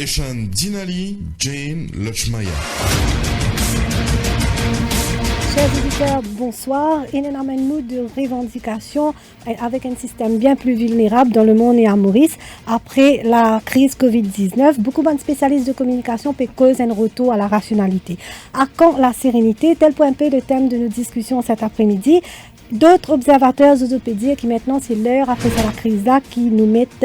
Eshan Dinali, Jane Lochmaya. Chers auditeurs, bonsoir. Il y a un mood de revendication avec un système bien plus vulnérable dans le monde et à Maurice. Après la crise Covid-19, beaucoup de spécialistes de communication peuvent causer un retour à la rationalité. À quand la sérénité? Tel point un peu le thème de nos discussions cet après-midi. D'autres observateurs osopédiens qui maintenant c'est l'heure après la crise là qui nous mettent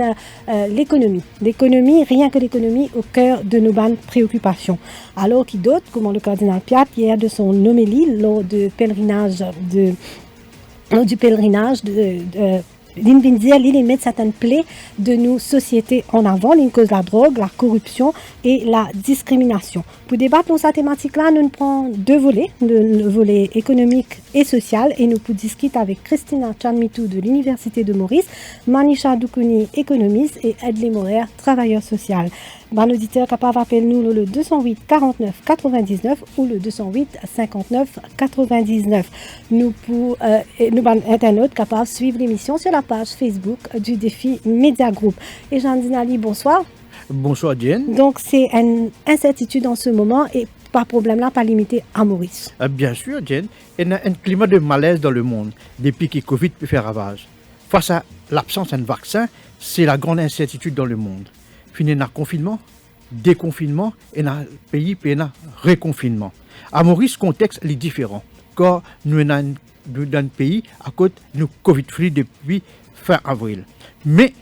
l'économie, rien que l'économie au cœur de nos bonnes préoccupations. Alors qui d'autres, comme le cardinal Piat hier de son homélie lors du pèlerinage l'Invindia, il met certaines plaies de nos sociétés en avant, l'une cause la drogue, la corruption et la discrimination. Pour débattre dans cette thématique-là, nous prenons deux volets, le volet économique et social, et nous pouvons discuter avec Christina Chanmitou de l'Université de Maurice, Manisha Doukouni, économiste, et Edley Morer, travailleur social. Un auditeur capable d'appeler nous le 208 49 99 ou le 208 59 99. Nous pour internautes capables de suivre l'émission sur la page Facebook du défi Média Group. Et Jean Dinali, bonsoir. Bonsoir Diane. Donc c'est une incertitude en ce moment et pas problème là, pas limité à Maurice. Bien sûr Diane, il y a un climat de malaise dans le monde depuis que Covid peut faire ravage. Face à l'absence d'un vaccin, c'est la grande incertitude dans le monde. Fini dans confinement, déconfinement et dans le pays puis dans reconfinement. À Maurice, le contexte est différent. Car nous sommes dans un pays à côté nous Covid-free depuis fin avril. Mais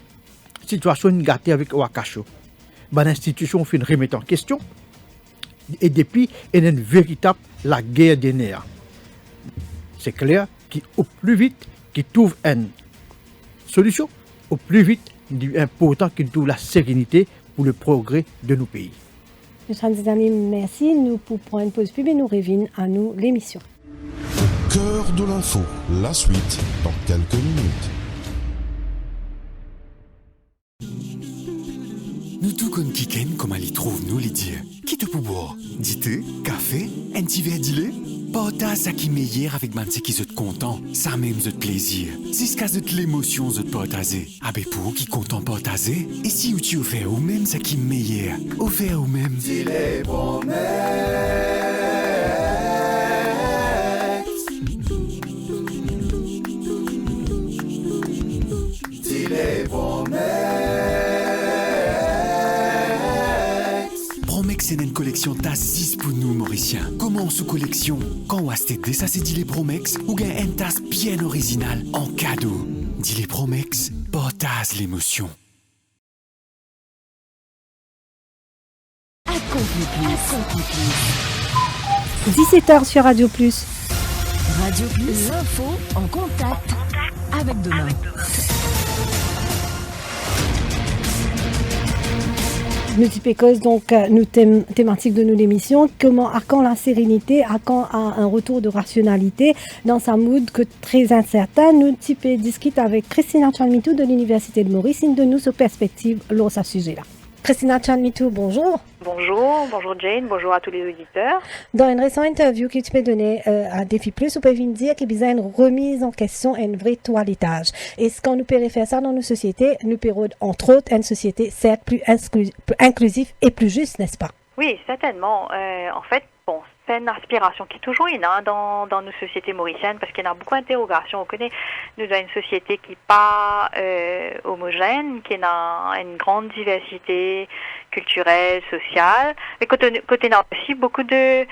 la situation est gâtée avec Ouakacho. L'institution fait une remise en question et depuis il y a une véritable la guerre des nerfs. C'est clair qu'au plus vite qu'il trouve une solution, au plus vite il est important qu'il trouve la sérénité pour le progrès de nos pays. Merci. Nous pour prendre une pause pub et nous revenons à nous l'émission. Au cœur de l'info, la suite dans quelques minutes. Nous tout comme Kiken, comment il trouve nous les dire. Qui te pour boire? Du thé, café, un petit verre d'ilé? Partage ça qui meilleur avec man qui se content, ça même de plaisir. C'est ce cas de l'émotion de partager. Avec pour qui content partager. Et si tu offert ou même ça qui meilleur, offert ou même. Dis les promesses. Dis les promesses. Promex c'est une collection tas 6 pour nous Mauriciens. Comment sous collection? Quand on a acheté ça c'est dit les Promex ou gain un tas bien original en cadeau. Dit les Promex, partage l'émotion. 17h sur Radio Plus. Radio Plus, l'info en contact avec demain. Multiples causes, donc, nous thématique de nous l'émission. Comment, à quand la sérénité, à quand un retour de rationalité dans sa mood que très incertain. Nous discutons avec Christina Chanmitou de l'Université de Maurice, une de nous sur perspective sur ce sujet-là. Christina Chanmitou, bonjour. Bonjour Jane, bonjour à tous les auditeurs. Dans une récente interview que tu peux donner à Défi Plus, vous pouvez dire qu'il y a une remise en question et un vrai toilettage. Est-ce qu'on nous peut faire ça dans nos sociétés? Nous pouvons, entre autres, une société certes plus inclusive et plus juste, n'est-ce pas? Oui, certainement. En fait, c'est une aspiration qui est toujours là dans nos sociétés mauriciennes parce qu'il y a beaucoup d'interrogations. On connaît, nous avons une société qui n'est pas homogène, qui a une grande diversité culturelle, sociale, mais côté on a aussi beaucoup de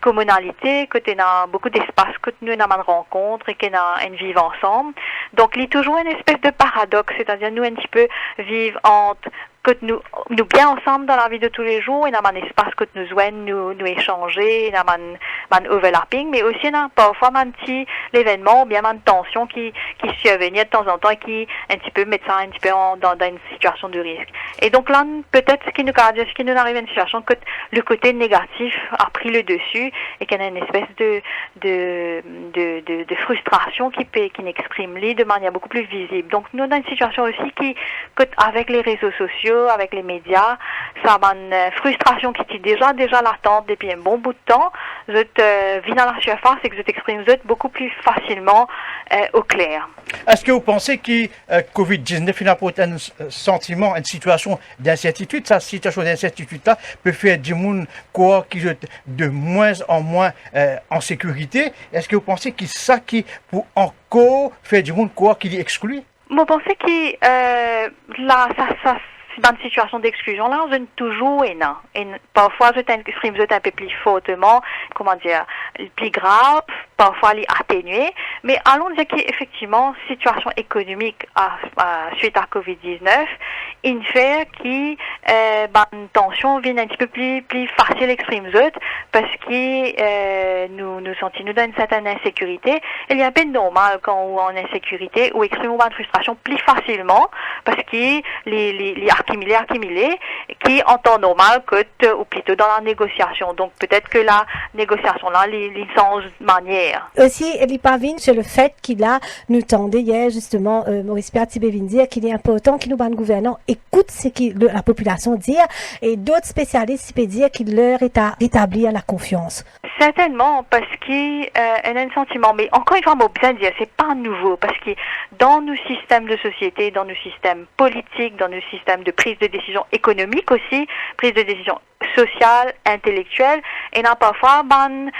communalités, côté on a beaucoup d'espaces, côté nous on a de rencontres et qu'on a une vivre ensemble. Donc il y a toujours une espèce de paradoxe, c'est-à-dire nous un petit peu vivre entre que nous bien ensemble dans la vie de tous les jours, il y a un espace que nous joignent, nous échanger, il y a un overlapping, mais aussi il y a parfois un petit l'événement, bien une tension qui survient de temps en temps et qui un petit peu met ça un petit peu dans une situation de risque. Et donc là, peut-être ce qui nous arrive à une situation que le côté négatif a pris le dessus et qu'il y a une espèce de frustration qui n'exprime de manière beaucoup plus visible. Donc nous, dans une situation aussi avec les réseaux sociaux, réseaux, avec les médias, ça a une frustration qui était déjà latente depuis un bon bout de temps. Vous vient dans la surface et que vous exprime beaucoup plus facilement au clair. Est-ce que vous pensez que Covid-19 apporte un sentiment, une situation d'incertitude? Cette situation d'incertitude-là peut faire du monde qui est de moins en moins en sécurité. Est-ce que vous pensez que c'est ça qui peut encore faire du monde qui est exclu? Moi, je pense que là, ça dans une situation d'exclusion, là, on est toujours énorme. Et parfois, je t'exprime un peu plus fortement, plus grave, parfois les atténuer. Mais allons dire qu'effectivement, situation économique suite à Covid-19, une fait qui, une tension vient un petit peu plus facile d'exprimer parce que nous sentons dans une certaine insécurité. Il y a un peu de normal quand on est en insécurité ou exprime une frustration plus facilement parce que les accumulés qui en temps normal que ou plutôt dans la négociation. Donc peut-être que la négociation là, les change de manière. Aussi, il parvient sur le fait qu'il a nous tendait hier justement Maurice Pierre Tibévin dire qu'il est important que nous ban gouvernants écoute ce que la population dit et d'autres spécialistes peuvent dire qu'il leur est à rétablir la confiance. Certainement, parce qu'il y a un sentiment, mais encore une fois, moi, bien dire, c'est pas nouveau, parce que dans nos systèmes de société, dans nos systèmes politiques, dans nos systèmes de prise de décision économique aussi, prise de décision sociale, intellectuelle, il y a parfois une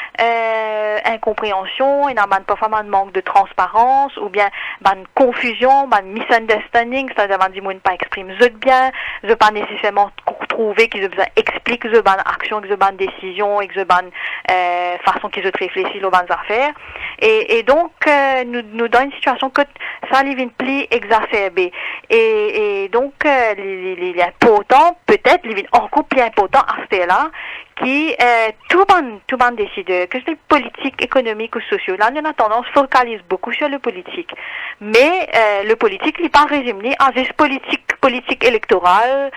incompréhension, il y a parfois un manque de transparence, ou bien une confusion, une misunderstanding, c'est-à-dire que les gens ne pas expriment bien, ils ne pas nécessairement trouver qu'ils ont besoin d'expliquer qu'ils ont une action, qu'ils ont une décision, et qu'ils ont une façon qu'ils ont réfléchir aux bonnes affaires. Et donc, nous dans une situation que ça devient plus exacerbé. Et donc, il est important, peut-être, il est encore plus important à ce là qui tout le monde décide que c'est politique, économique ou sociaux. Là, on a tendance à focaliser beaucoup sur le politique. Mais le politique n'est pas résumé à juste politique électorale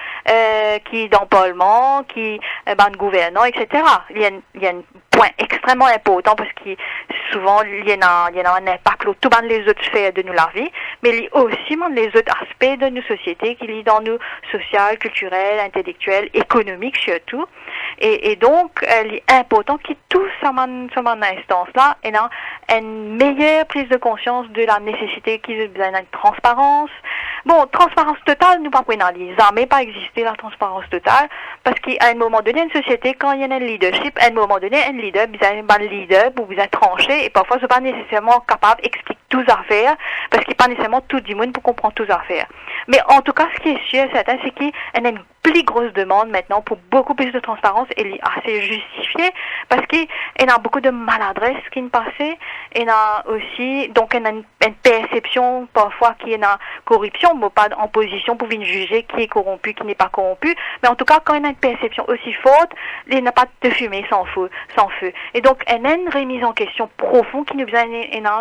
qui est dans le Parlement, qui est gouvernant, etc. Il y a un point extrêmement important parce que souvent il y a un impact sur toutes les autres sphères de la vie, mais il y a aussi les autres aspects de nos sociétés qui sont dans nos sociales, culturelles, intellectuelles, économiques surtout. Et donc, il est important que tout ça instance-là ait une meilleure prise de conscience de la nécessité qu'il y ait une transparence. Bon, transparence totale, nous pas dans les armées, pas exister la transparence totale, parce qu'à un moment donné, une société, quand il y a un leadership, à un moment donné, un leader, un leader, vous avez tranché, et parfois, c'est pas nécessairement capable d'expliquer tout à faire, parce qu'il n'est pas nécessairement tout du monde pour comprendre tout à faire. Mais en tout cas, ce qui est sûr, certain, c'est qu'il y a une plus grosse demande maintenant pour beaucoup plus de transparence, et elle est assez justifiée, parce qu'il y a beaucoup de maladresse qui ne passait, il y a aussi, donc, il y a une perception, parfois, qu'il y a une corruption, mais pas en position pour venir juger qui est corrompu, qui n'est pas corrompu, mais en tout cas, quand il y a une perception aussi forte, il n'y a pas de fumée sans feu. Et donc, il y a une remise en question profonde qui nous vient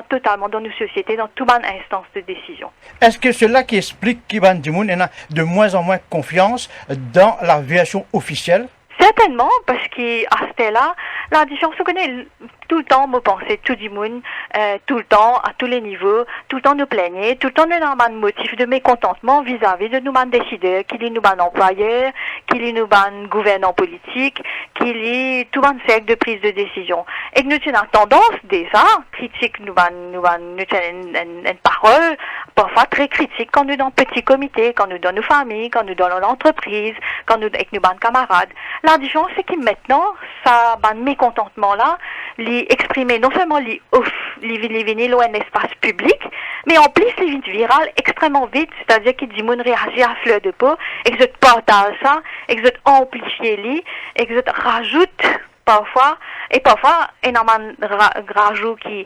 totalement dans nos sociétés, dans toute bonne instance de décision. Est-ce que cela qui explique qu'il y a de moins en moins confiance dans la version officielle? Certainement, parce qu'à ce là, la différence, on connaît tout le temps, moi, penser tout le monde, tout le temps, à tous les niveaux, tout le temps nous plaigner, tout le temps nous avons un motif de mécontentement vis-à-vis de nous, décideurs, qu'il est nous, employeurs, qu'il est nous, gouvernants politiques, qu'il est tout un cercle de prise de décision. Et que nous avons tendance, déjà, critique, nous avons une parole, parfois très critique, quand nous dans petits comités, quand nous dans nos familles, quand nous dans l'entreprise, quand nous, avec nos camarades. La différence, c'est que maintenant, ça, mécontentement-là, les exprimer non seulement les vinyles ou un espace public, mais en plus les vinyles virales extrêmement vite, c'est-à-dire que les gens réagissent à fleur de peau, et que je partage ça, et que je amplifie les, et que je rajoute parfois, et parfois énormément rajout qui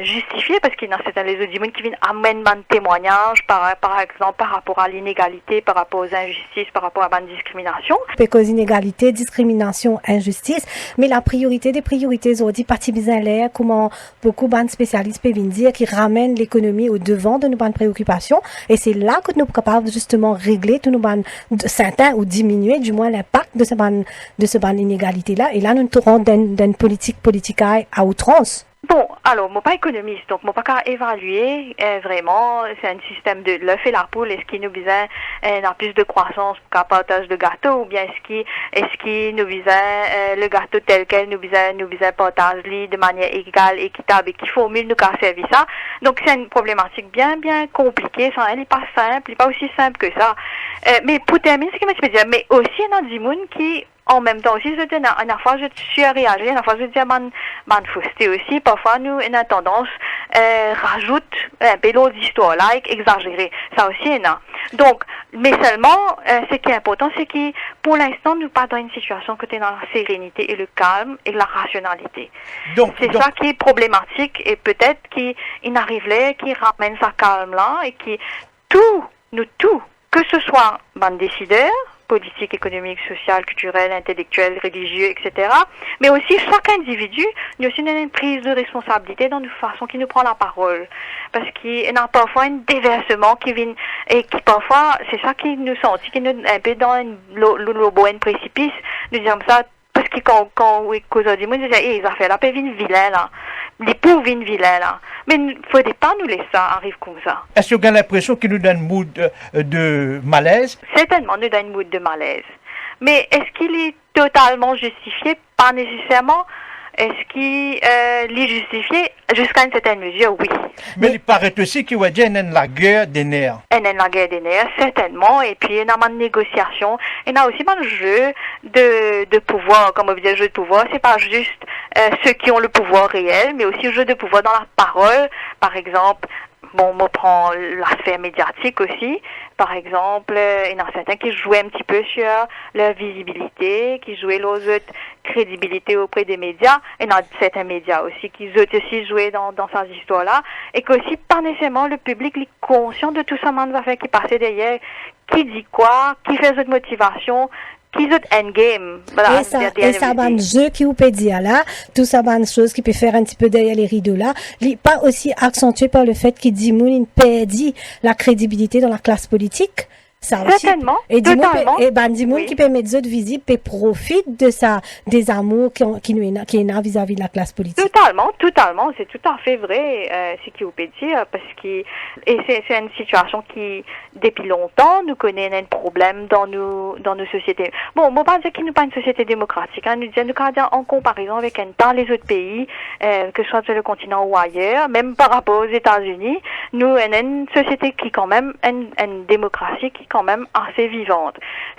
justifié parce qu'il y a certains les autres qui viennent amener un témoignage par exemple par rapport à l'inégalité, par rapport aux injustices, par rapport à la discrimination. Cause inégalité, discrimination, injustice, mais la priorité des priorités aujourd'hui partie bien l'air, comment beaucoup de spécialistes peuvent dire qui ramènent l'économie au devant de nos bonnes préoccupations, et c'est là que nous sommes capables justement régler tous nos bonnes certains ou diminuer du moins l'impact de ce bonne inégalité là, et là nous nous rendons d'une politique à outrance. Bon, alors, moi pas économiste, donc moi pas qu'à évaluer vraiment, c'est un système de l'œuf et la poule, est-ce qu'il nous visait dans plus de croissance qu'un partage de gâteau, ou bien est-ce qu'il nous visait le gâteau tel quel nous visait partage de manière égale, équitable, et qu'il formule nous qu'à servir ça. Donc c'est une problématique bien compliquée, ça, elle n'est pas simple, elle n'est pas aussi simple que ça. Mais pour terminer, ce que je peux dire, mais aussi il y a des gens qui en même temps aussi, une fois je suis réagi, une fois je dis man fausseté aussi, parfois nous, on a tendance, rajoute un peu l'autre histoire là, exagérer. Ça aussi, non. Donc, mais seulement, ce qui est important, c'est que, pour l'instant, nous pas dans une situation que tu es dans la sérénité et le calme et la rationalité. C'est ça qui est problématique et peut-être qu'il arrive là, qui ramène sa calme là et qui, tout, que ce soit ban décideurs, politique, économique, social, culturel, intellectuel, religieux, etc. Mais aussi chaque individu, il y a aussi une prise de responsabilité dans une façon qui nous prend la parole. Parce qu'il y a parfois un déversement qui vient, et qui parfois, c'est ça qui nous sentit, qui nous un peu dans le précipice, nous disons ça, parce que quand aujourd'hui, moi, je disais, les affaires là, peuvent venir vilain, là. Les pauvres viennent vilain, là. Mais il ne faudrait pas nous laisser ça arriver comme ça. Est-ce que vous avez l'impression qu'il nous donne un mood de malaise? Certainement, nous donne un mood de malaise. Mais est-ce qu'il est totalement justifié? Pas nécessairement. Est-ce qu'il est justifié? Jusqu'à une certaine mesure, oui. Mais il paraît aussi qu'il y a la guerre des nerfs. Il y a la guerre des nerfs, certainement. Et puis, il y a une négociation. Il y a aussi un jeu de pouvoir. Comme on dit, jeu de pouvoir, c'est pas juste ceux qui ont le pouvoir réel, mais aussi le jeu de pouvoir dans la parole. Par exemple, bon, on prend la sphère médiatique aussi. Par exemple, il y en a certains qui jouaient un petit peu sur leur visibilité, qui jouaient leur crédibilité auprès des médias. Il y en a certains médias aussi qui aussi jouaient dans ces histoires-là. Et qu'aussi, pas nécessairement le public est conscient de tout ça, qui passait derrière, qui dit quoi, qui fait cette motivation, qui est endgame. Voilà, et ça ban jeu qui vous peut dire là, tout ça ban chose qui peut faire un petit peu derrière les rideaux là, pas aussi accentué par le fait qu'il dit moun perdit la crédibilité dans la classe politique. Ça aussi. Certainement, totalement. Et Bandimoun qui permet de visibles et profite de ça, des amours qui est vis-à-vis de la classe politique. Totalement, c'est tout à fait vrai, ce qu'il vous peut dire, parce que, et c'est une situation qui, depuis longtemps, nous connaît un problème dans nos sociétés. Bon, on ne peut pas dire qu'il n'est pas une société démocratique, hein, nous disons en comparaison avec dans les autres pays, que ce soit sur le continent ou ailleurs, même par rapport aux États-Unis, nous, on a une société qui, quand même, une démocratie qui, quand même assez vivante.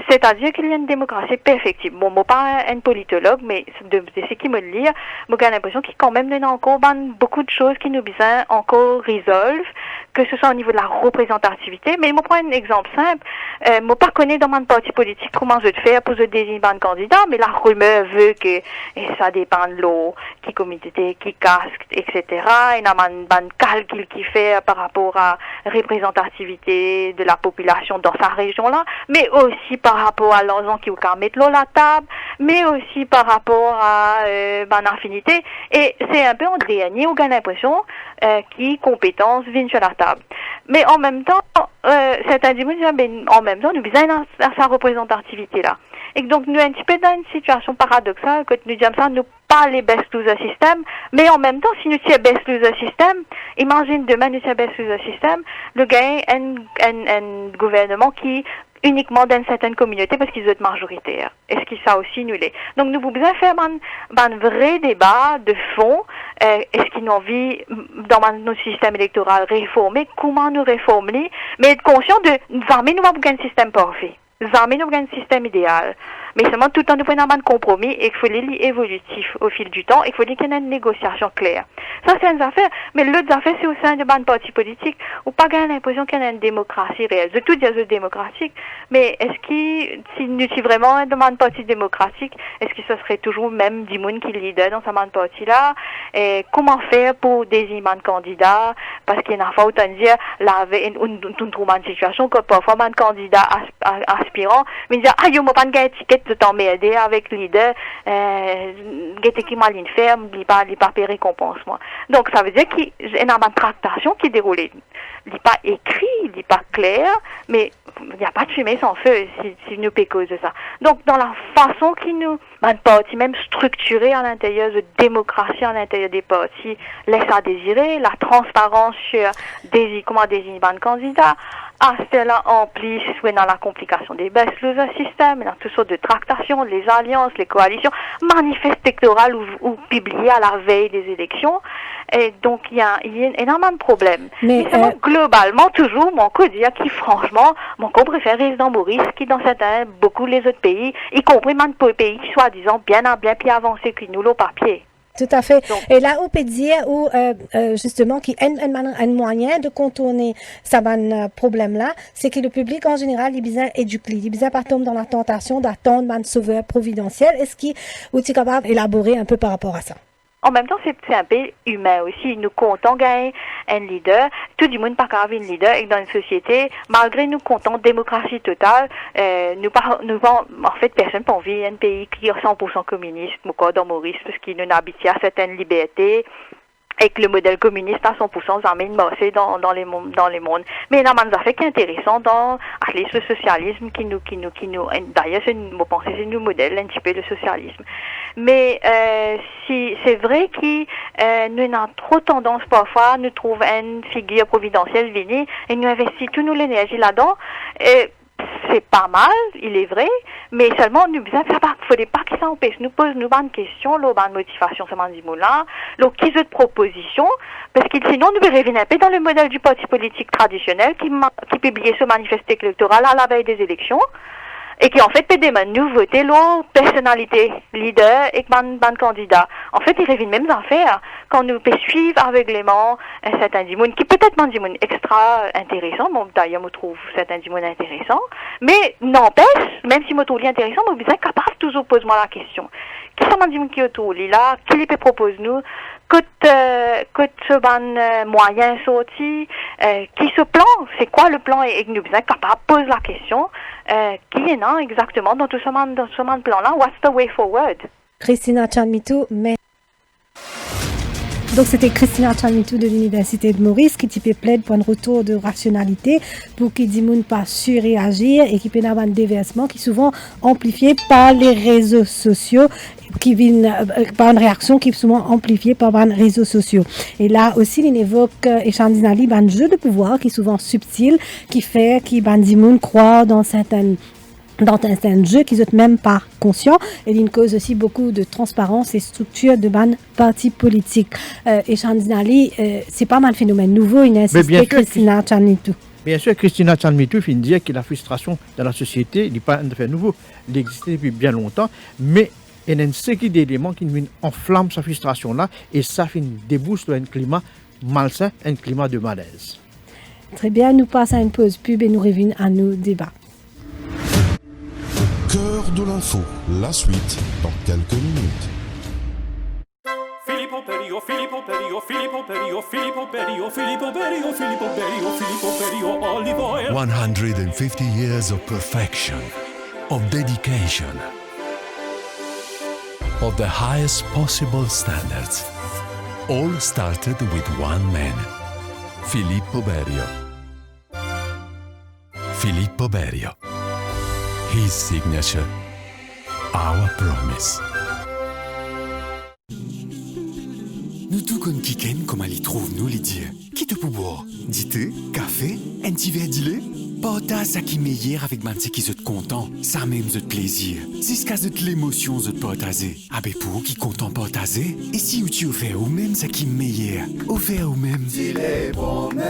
C'est-à-dire qu'il y a une démocratie perfectible. Bon, moi pas un politologue, mais de ce qui me lit, moi j'ai l'impression qu'il y a quand même encore beaucoup de choses qui nous besoin encore résolvent, que ce soit au niveau de la représentativité. Mais moi prends un exemple simple. Moi pas connais dans mon parti politique comment je vais faire pour se désigner un candidat, mais la rumeur veut que ça dépend de l'eau, qui comité, qui casque, etc. Il y a un calcul qui fait par rapport à représentativité de la population dans sa région-là, mais aussi par rapport à l'argent qui vous mettre l'eau à la table, mais aussi par rapport à affinité. Et c'est un peu Andréani, on a l'impression qui compétences viennent sur la table. Mais en même temps, certains disent, en même temps, nous besoin à sa représentativité-là. Et donc, nous sommes un petit peu dans une situation paradoxale, que nous disons ça, nous pas les best loser system, mais en même temps, si nous sommes best loser system, imagine demain nous sommes best loser system, le gars un gouvernement qui uniquement dans certaines communautés parce qu'ils sont majoritaires. Est-ce que ça aussi nous l'est? Donc nous pouvons bien faire un vrai débat de fond. Est-ce qu'ils ont envie dans notre système électoral réformer? Comment nous réformer? Mais être conscient de nous amener nous avons un système parfait. Nous amener nous un système idéal. Mais seulement tout en nous prenant un compromis et qu'il faut les évolutif au fil du temps et qu'il faut qu'il y ait une négociation claire. Ça, c'est une affaire. Mais l'autre affaire, c'est au sein de ban parti politique où pas gagner l'impression qu'il y a une démocratie réelle. De tout dire démocratique, mais est-ce si nous sommes vraiment un ban parti démocratique, est-ce que ce serait toujours même Dimoun qui leader dans ce ban parti là? Et comment faire pour désigner un candidat? Parce qu'il y a une fois où on dit, là, on trouve une situation que parfois un candidat aspirant, mais il dit, ah, yo, moi, pas de ticket de t'emmerder avec leader, qui m'a ligne ferme, il pas payer récompense, moi. Donc, ça veut dire qu'il y a une tractation qui est déroulée. il n'est pas écrit, il n'est pas clair, mais il n'y a pas de fumée sans feu si nous pécons de ça. Donc, dans la façon qui nous, parti même structurée à l'intérieur de démocratie à l'intérieur des partis, laisse à désirer, la transparence sur comment désigner un candidat, cela implique dans la complication des baisses un système, dans toutes sortes de tractations, les alliances, les coalitions, manifestes électorales ou publiées à la veille des élections. Et donc, il y a énormément de problèmes. Mais globalement, toujours, mon coup dire qui, franchement, mon coup préfère résident Maurice, qui dans beaucoup les autres pays, y compris même pour les pays qui, soi-disant, bien plus avancés que nous, le papier. Tout à fait. Donc, et là, on peut dire où justement qui un moyen de contourner ce problème-là, c'est que le public en général, il est bien éduqué, il est bien pas tomber dans la tentation d'attendre un sauveur providentiel. Est-ce qu'il est capable d'élaborer un peu par rapport à ça? En même temps, c'est un peu humain aussi. Nous comptons gagner un leader. Tout le monde pas capable un leader. Et dans une société, malgré nous comptons démocratie totale, en fait, personne n'a envie d'un pays qui est 100% communiste, dans Maurice, parce qu'il nous habite à certaines libertés. Et que le modèle communiste à 100% amène marcher dans les mondes. Mais il y a un affaire qui est intéressant dans le socialisme qui nous, d'ailleurs, je pense que c'est nous modèle un petit peu le socialisme. Mais, si, c'est vrai que, nous avons trop tendance parfois, nous trouver une figure providentielle venir et nous investir toute nous l'énergie là-dedans, c'est pas mal, il est vrai, mais seulement nous besoin faire pas, faudrait pas que ça empêche nous pose nous bonnes questions, nous bonnes motivations, ça m'en dit moulin, donc qu'ils ont de propositions, parce que sinon nous revenons un peu dans le modèle du parti politique traditionnel qui publiait ce manifeste électoral à la veille des élections, et qui en fait peut demander nous voter leur personnalité, leader et ban candidat. En fait, ils reviennent même affaires quand nous peut suivre aveuglément un certain dimoun qui peut-être un dimoun extra intéressant. Bon, d'ailleurs, je trouve certains dimoun intéressant, mais n'empêche, même si je trouve intéressant, je suis capable toujours poser moi la question. Qui sont les dimoun qui autour là, qui les peut proposer nous? Ce ban moyen sorti, qui ce plan, c'est quoi le plan et nous sommes capables de poser la question, qui est non exactement dans ce plan-là, what's the way forward? Christina Chanmitou, mais donc c'était Christina Chanmitou de l'Université de Maurice qui plaide pour un retour de rationalité pour qu'il ne pas surréagir et qui peut avoir un déversement qui est souvent amplifié par les réseaux sociaux qui viennent par une réaction qui est souvent amplifiée par les réseaux sociaux. Et là aussi, il évoque Echandinali, un jeu de pouvoir qui est souvent subtil, qui fait qu'il croit dans certains jeux qu'ils sont même pas conscients et il cause aussi beaucoup de transparence et structure de ban partis politiques. Et Chandinali, c'est pas mal phénomène nouveau, il a insisté Christina Chanmitou. Bien sûr, Christina Chanmitou finit de dire que la frustration dans la société n'est pas un fait nouveau, il existait depuis bien longtemps, mais il y a une série d'éléments qui enflamment sa frustration-là et ça débouche sur un climat malsain, un climat de malaise. Très bien, nous passons à une pause pub et nous revenons à nos débats. Cœur de l'info, la suite dans quelques minutes. Filippo Berio, Filippo Berio, Filippo Berio, Filippo Berio, Filippo Berio, Filippo Berio, Filippo Berio, olive oil. 150 years of perfection, of dedication, of the highest possible standards. All started with one man, Filippo Berio. Filippo Berio. His signature, our promise. Nous tout comme Kiken, comme elle y trouve nous les dire. Qui te peut boire? Du thé, café, un petit verre d'ilé? Pas ça qui meilleur avec man qui se content, ça même de plaisir. C'est ce cas de l'émotion de partager. Avec pour qui content partager? Et si tu offert ou même ça qui meilleur, offert ou même. Si les promesses.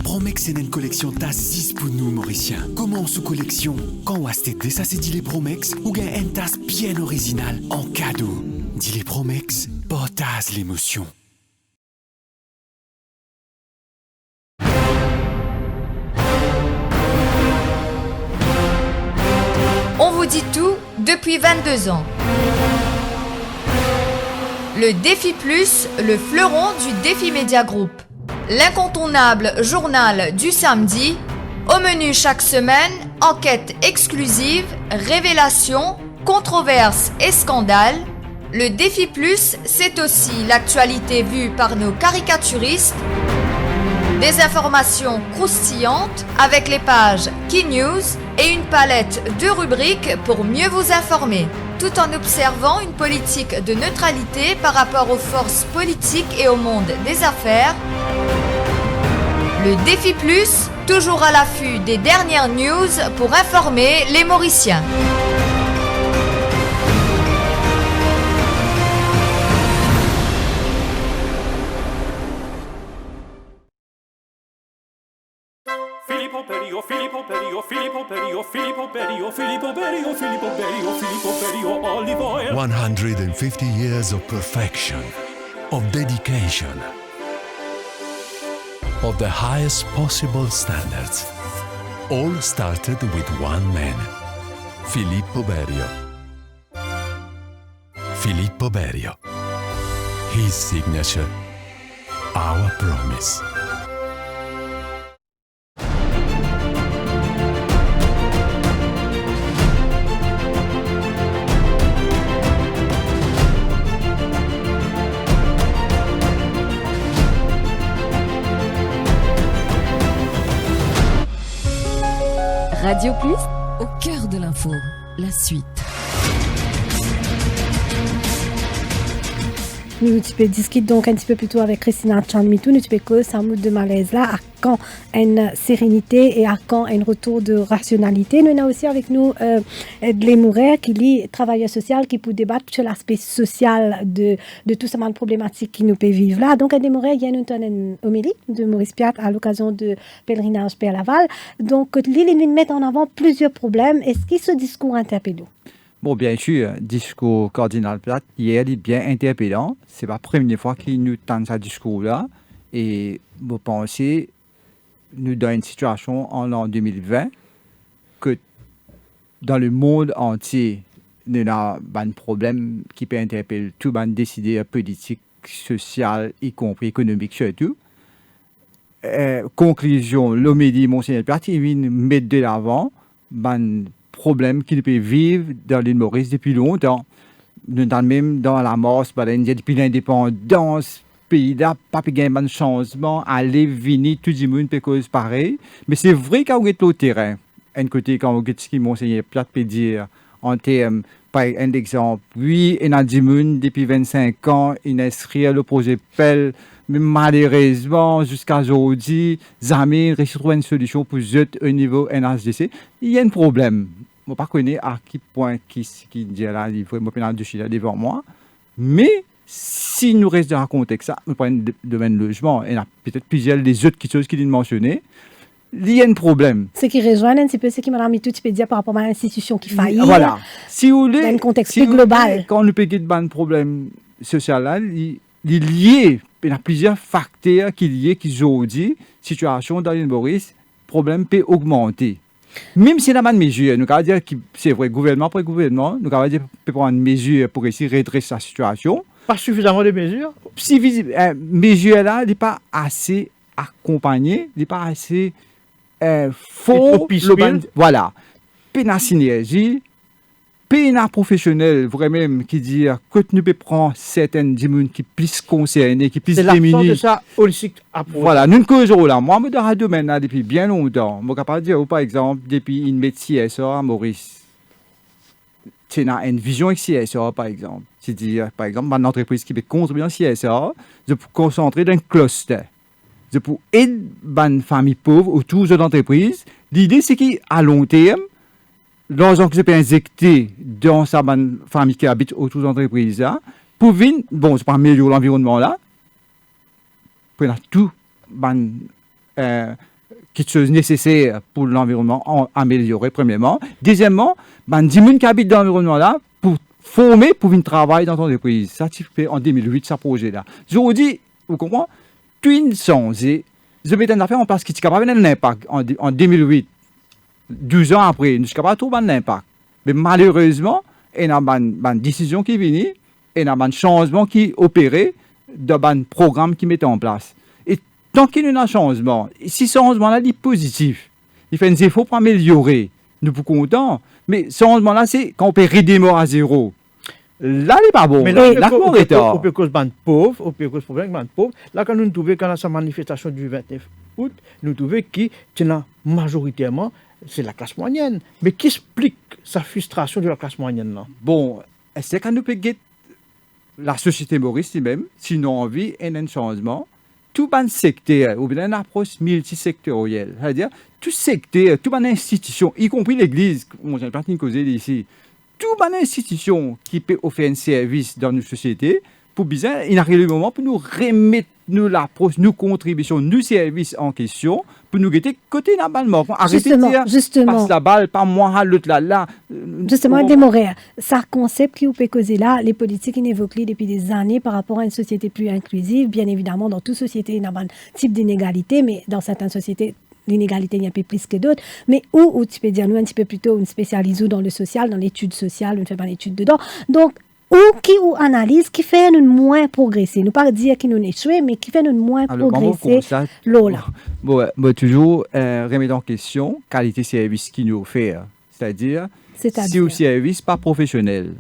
Promex c'est une collection tas 6 pour nous Mauriciens. Comment sous collection? Quand on a acheté ça c'est dit les Promex ou gain un tas bien original en cadeau. Dit les Promex, partage l'émotion. On vous dit tout depuis 22 ans. Le Défi Plus, le fleuron du Défi Média Group. L'incontournable journal du samedi, Au menu chaque semaine, enquêtes exclusives, révélations, controverses et scandales. Le Défi Plus, c'est aussi l'actualité vue par nos caricaturistes, des informations croustillantes avec les pages Key News et une palette de rubriques pour mieux vous informer, tout en observant une politique de neutralité par rapport aux forces politiques et au monde des affaires. Le Défi Plus, toujours à l'affût des dernières news pour informer les Mauriciens. Filippo Berio, Filippo Berio, Filippo Berio, Filippo Berio, Filippo Berio, Filippo Berio, Filippo Berio, olive oil. 150 years of perfection, of dedication, of the highest possible standards. All started with one man, Filippo Berio. Filippo Berio. His signature, our promise. Radio Plus, au cœur de l'info, la suite. Nous tu discuter donc un petit peu plus tôt avec Christina Chanmitou, nous que ça mood de malaise là, à quand une sérénité et à quand un retour de rationalité. Nous avons aussi avec nous Edley Mouret, qui est travailleur social, qui peut débattre sur l'aspect social de tout ce de problématiques qui nous peut vivre là. Donc Edley Mouret, il y a une homélie de Maurice Piat à l'occasion de pèlerinage Père Laval. Donc l'île met en avant plusieurs problèmes. Est-ce que ce discours interpelle? Bon, bien sûr, discours cardinal Platt, hier, il est bien interpellant. C'est la première fois qu'il nous tente ce discours-là. Et vous pensez, nous dans une situation en l'an 2020 que dans le monde entier, nous avons un problème qui peut interpeller tout le décideur politique, social, y compris économique surtout. Conclusion, l'homélie Monseigneur Platt, il vient mettre de l'avant problème qu'il peut vivre dans l'île Maurice depuis longtemps. Même dans la Morse, depuis l'indépendance, pays là, pas de changement, aller, venir, tout le monde peut cause pareil. Mais c'est vrai qu'on est au terrain. Un côté, quand on ce que Monseigneur Platt peut dire en termes, par un exemple, oui, il y a du monde depuis 25 ans, il a inscrit le projet PEL, mais malheureusement, jusqu'à aujourd'hui, jamais réussi à trouver une solution pour jeter au niveau NHDC. Il y a un problème. Je ne connais pas à quel point qui dit là, il faut me prendre de devant moi. Mais si nous restons dans le contexte, ça, nous prenons le domaine logement, il y a peut-être plusieurs des autres choses qu'il a mentionnées. Il y a un problème. Ce qui rejoint un petit peu ce que Mme Mitou peut dire par rapport à l'institution qui faillit. Voilà. Si vous voulez, dans un contexte plus global. Quand nous payons un problème social, là, il est lié. Il y a plusieurs facteurs qui sont liés, qui aujourd'hui, situation dans l'île Maurice, problème peut augmenter. Même si on a une mesure, nous allons dire que c'est vrai, gouvernement pour gouvernement, nous allons dire qu'on peut prendre une mesure pour essayer de redresser la situation. Pas suffisamment de mesures? Si mesure là n'est pas assez accompagnée, n'est pas assez fort. Voilà. Puis la synergie, puis la professionnel vraiment qui dit que nous pouvons prendre certaines gens qui plus concernés, qui plus démunis. C'est l'absence de ça holistique approche. Voilà, nous causons là. Moi, je suis dans le domaine là depuis bien longtemps. Je suis capable de dire, par exemple, depuis une métier CSA à Maurice, tu as une vision avec CSA, par exemple. C'est-à-dire, par exemple, une entreprise qui peut contribuer en CSA, je peux concentrer dans un cluster. Je peux aider une famille pauvre autour de l'entreprise. L'idée, c'est qu'à long terme, l'argent que je peux injecter dans sa famille qui habite autour de l'entreprise, pour venir, bon, c'est pas améliorer l'environnement là, pour tout, quelque chose nécessaire pour l'environnement améliorer, premièrement. Deuxièmement, des gens qui habitent dans l'environnement là, pour former, pour venir travailler dans l'entreprise. Ça, tu fais en 2008, ce projet là. Je vous dis, vous comprenez? Twin changé. Je mets une affaire en place qui est capable d'avoir un impact en 2008. 12 ans après, nous sommes capables de trouver un impact. Mais malheureusement, il y a une décision qui est venue, il y a un changement qui est opéré dans un programme qui met en place. Et tant qu'il y a un changement, si ce changement-là est positif, Il fait des efforts pour améliorer. Nous sommes contents. Mais ce changement-là, c'est quand on peut redémarrer à zéro. Là, il n'est pas bon. Mais là, là, on est tard. on peut cause bande pauvre, on peut cause problème bande pauvre. Là, quand nous trouvons quand sa manifestation du 29 août, nous trouvons qui tient majoritairement, c'est la classe moyenne. Mais qui explique sa frustration de la classe moyenne là? Bon, c'est quand nous peut guetter la société maurice même, si nous avons envie d'un changement, tout ban secteur, ou bien une approche multisectorielle. C'est-à-dire, tout secteur, toute institution, y compris l'Église, j'ai pas de causer ici, toute institution qui peut offrir un service dans nos sociétés, pour bien, il arrive le moment pour nous remettre nous l'approche, nos contributions, nos services en question, pour nous guetter côté la balle mort. Arrêtez de dire, passe la balle, pas moi, l'autre là. Justement, démorer. Ça, concept qui vous peut causer là, les politiques qui évoquent depuis des années par rapport à une société plus inclusive, bien évidemment, dans toute société, il y a un type d'inégalité, mais dans certaines sociétés, l'inégalité, il y a un peu plus que d'autres. Mais où tu peux dire, nous, un petit peu plutôt, une spécialise dans le social, dans l'étude sociale, on ne fait pas l'étude dedans. Donc, ou analyse qui fait nous moins progresser. Nous pas dire qu'il nous échoué, mais qui fait nous moins progresser. Lola. Bon, toujours remettre en question qualité service qui nous offert. C'est-à-dire, si au service pas professionnel,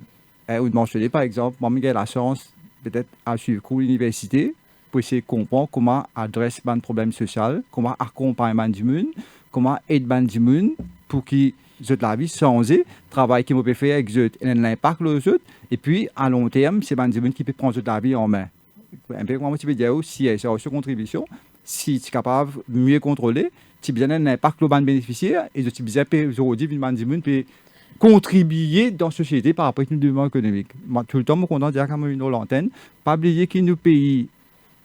ou de mentionner par exemple, moi j'ai la chance peut-être à suivre cours l'université pour essayer de comprendre comment adresser un problème social, comment accompagner du monde, comment aider du monde pour qu'ils la vie changer, travail qui peut faire avec l'impact les autres, et puis à long terme, c'est des gens qui peuvent prendre la vie en main. Un peu comme tu peux dire aussi, c'est une contribution, si tu es capable de mieux contrôler, tu as besoin d'un impact global bénéficiaire, et tu as besoin de des gens qui contribuer dans la société par rapport à nos demandes économiques. Moi, tout le temps, je suis content de dire comme une l'antenne, pas oublier que nos pays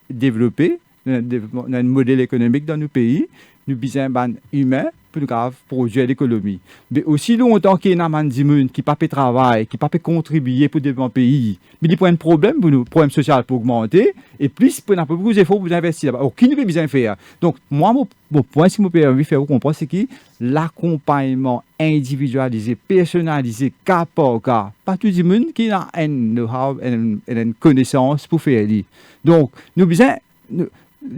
développés, on a un modèle économique dans nos pays, nous avons besoin d'humains, plus grave pour produire l'économie. Mais aussi longtemps qu'il y a des gens qui ne peuvent pas travailler, qui ne peuvent pas contribuer pour développer un pays, mais il y a un problème pour nous, problème social pour augmenter, et plus il y a beaucoup d'efforts pour investir là-bas. Qui ne peut bien faire? Donc, moi, mon point, si je peux faire comprendre, c'est que l'accompagnement individualisé, personnalisé, cas par cas, pas tout le monde qui a un know-how et une connaissance pour faire ça. Donc, nous avons besoin.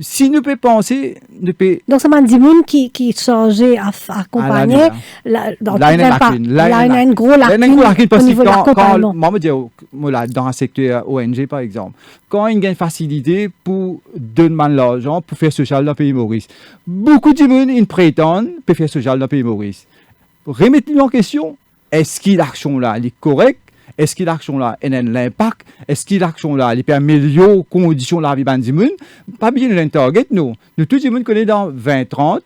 Si nous pouvons penser, donc c'est des gens qui chargés à accompagner. Là, il y a une grosse lacune parce que quand moi me dis dans un secteur ONG par exemple, quand il y a une facilité pour donner l'argent pour faire social dans le pays Maurice, beaucoup de gens ils prétendent pour faire social dans le pays Maurice. Remettez-nous en question, est-ce que l'action là est correcte? Est-ce que l'action là a un impact? Est-ce que l'action là peut améliorer les conditions de la vie de gens? Pas bien de target, nous. Nous, tout le monde connaît dans 2030,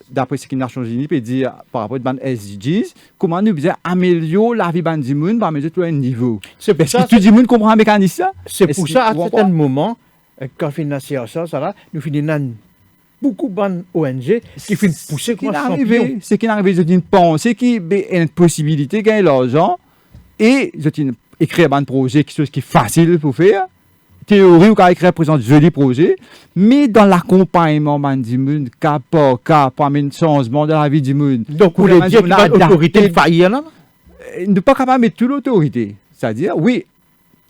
d'après ce que les Nations Unies peut dire par rapport aux SDGs, comment nous pouvons améliorer la vie de gens par mesure de un niveau. C'est pour ça que tout le monde comprend le mécanisme. C'est pour ça, à certains moments, quand on finit ça, nous finissons beaucoup de ONG qui finissent pousser comme un champion. C'est qu'il arrive d'une pensée qui a une possibilité de gagner l'argent et écrire un projet qui est facile pour faire. Théorie ou écrire présente joli projet, mais dans l'accompagnement du monde, cas par cas, pour amener un changement dans la vie du monde. Donc, vous voulez dire que l'autorité faillit là? Ne pas capable de mettre toute l'autorité. C'est-à-dire, oui,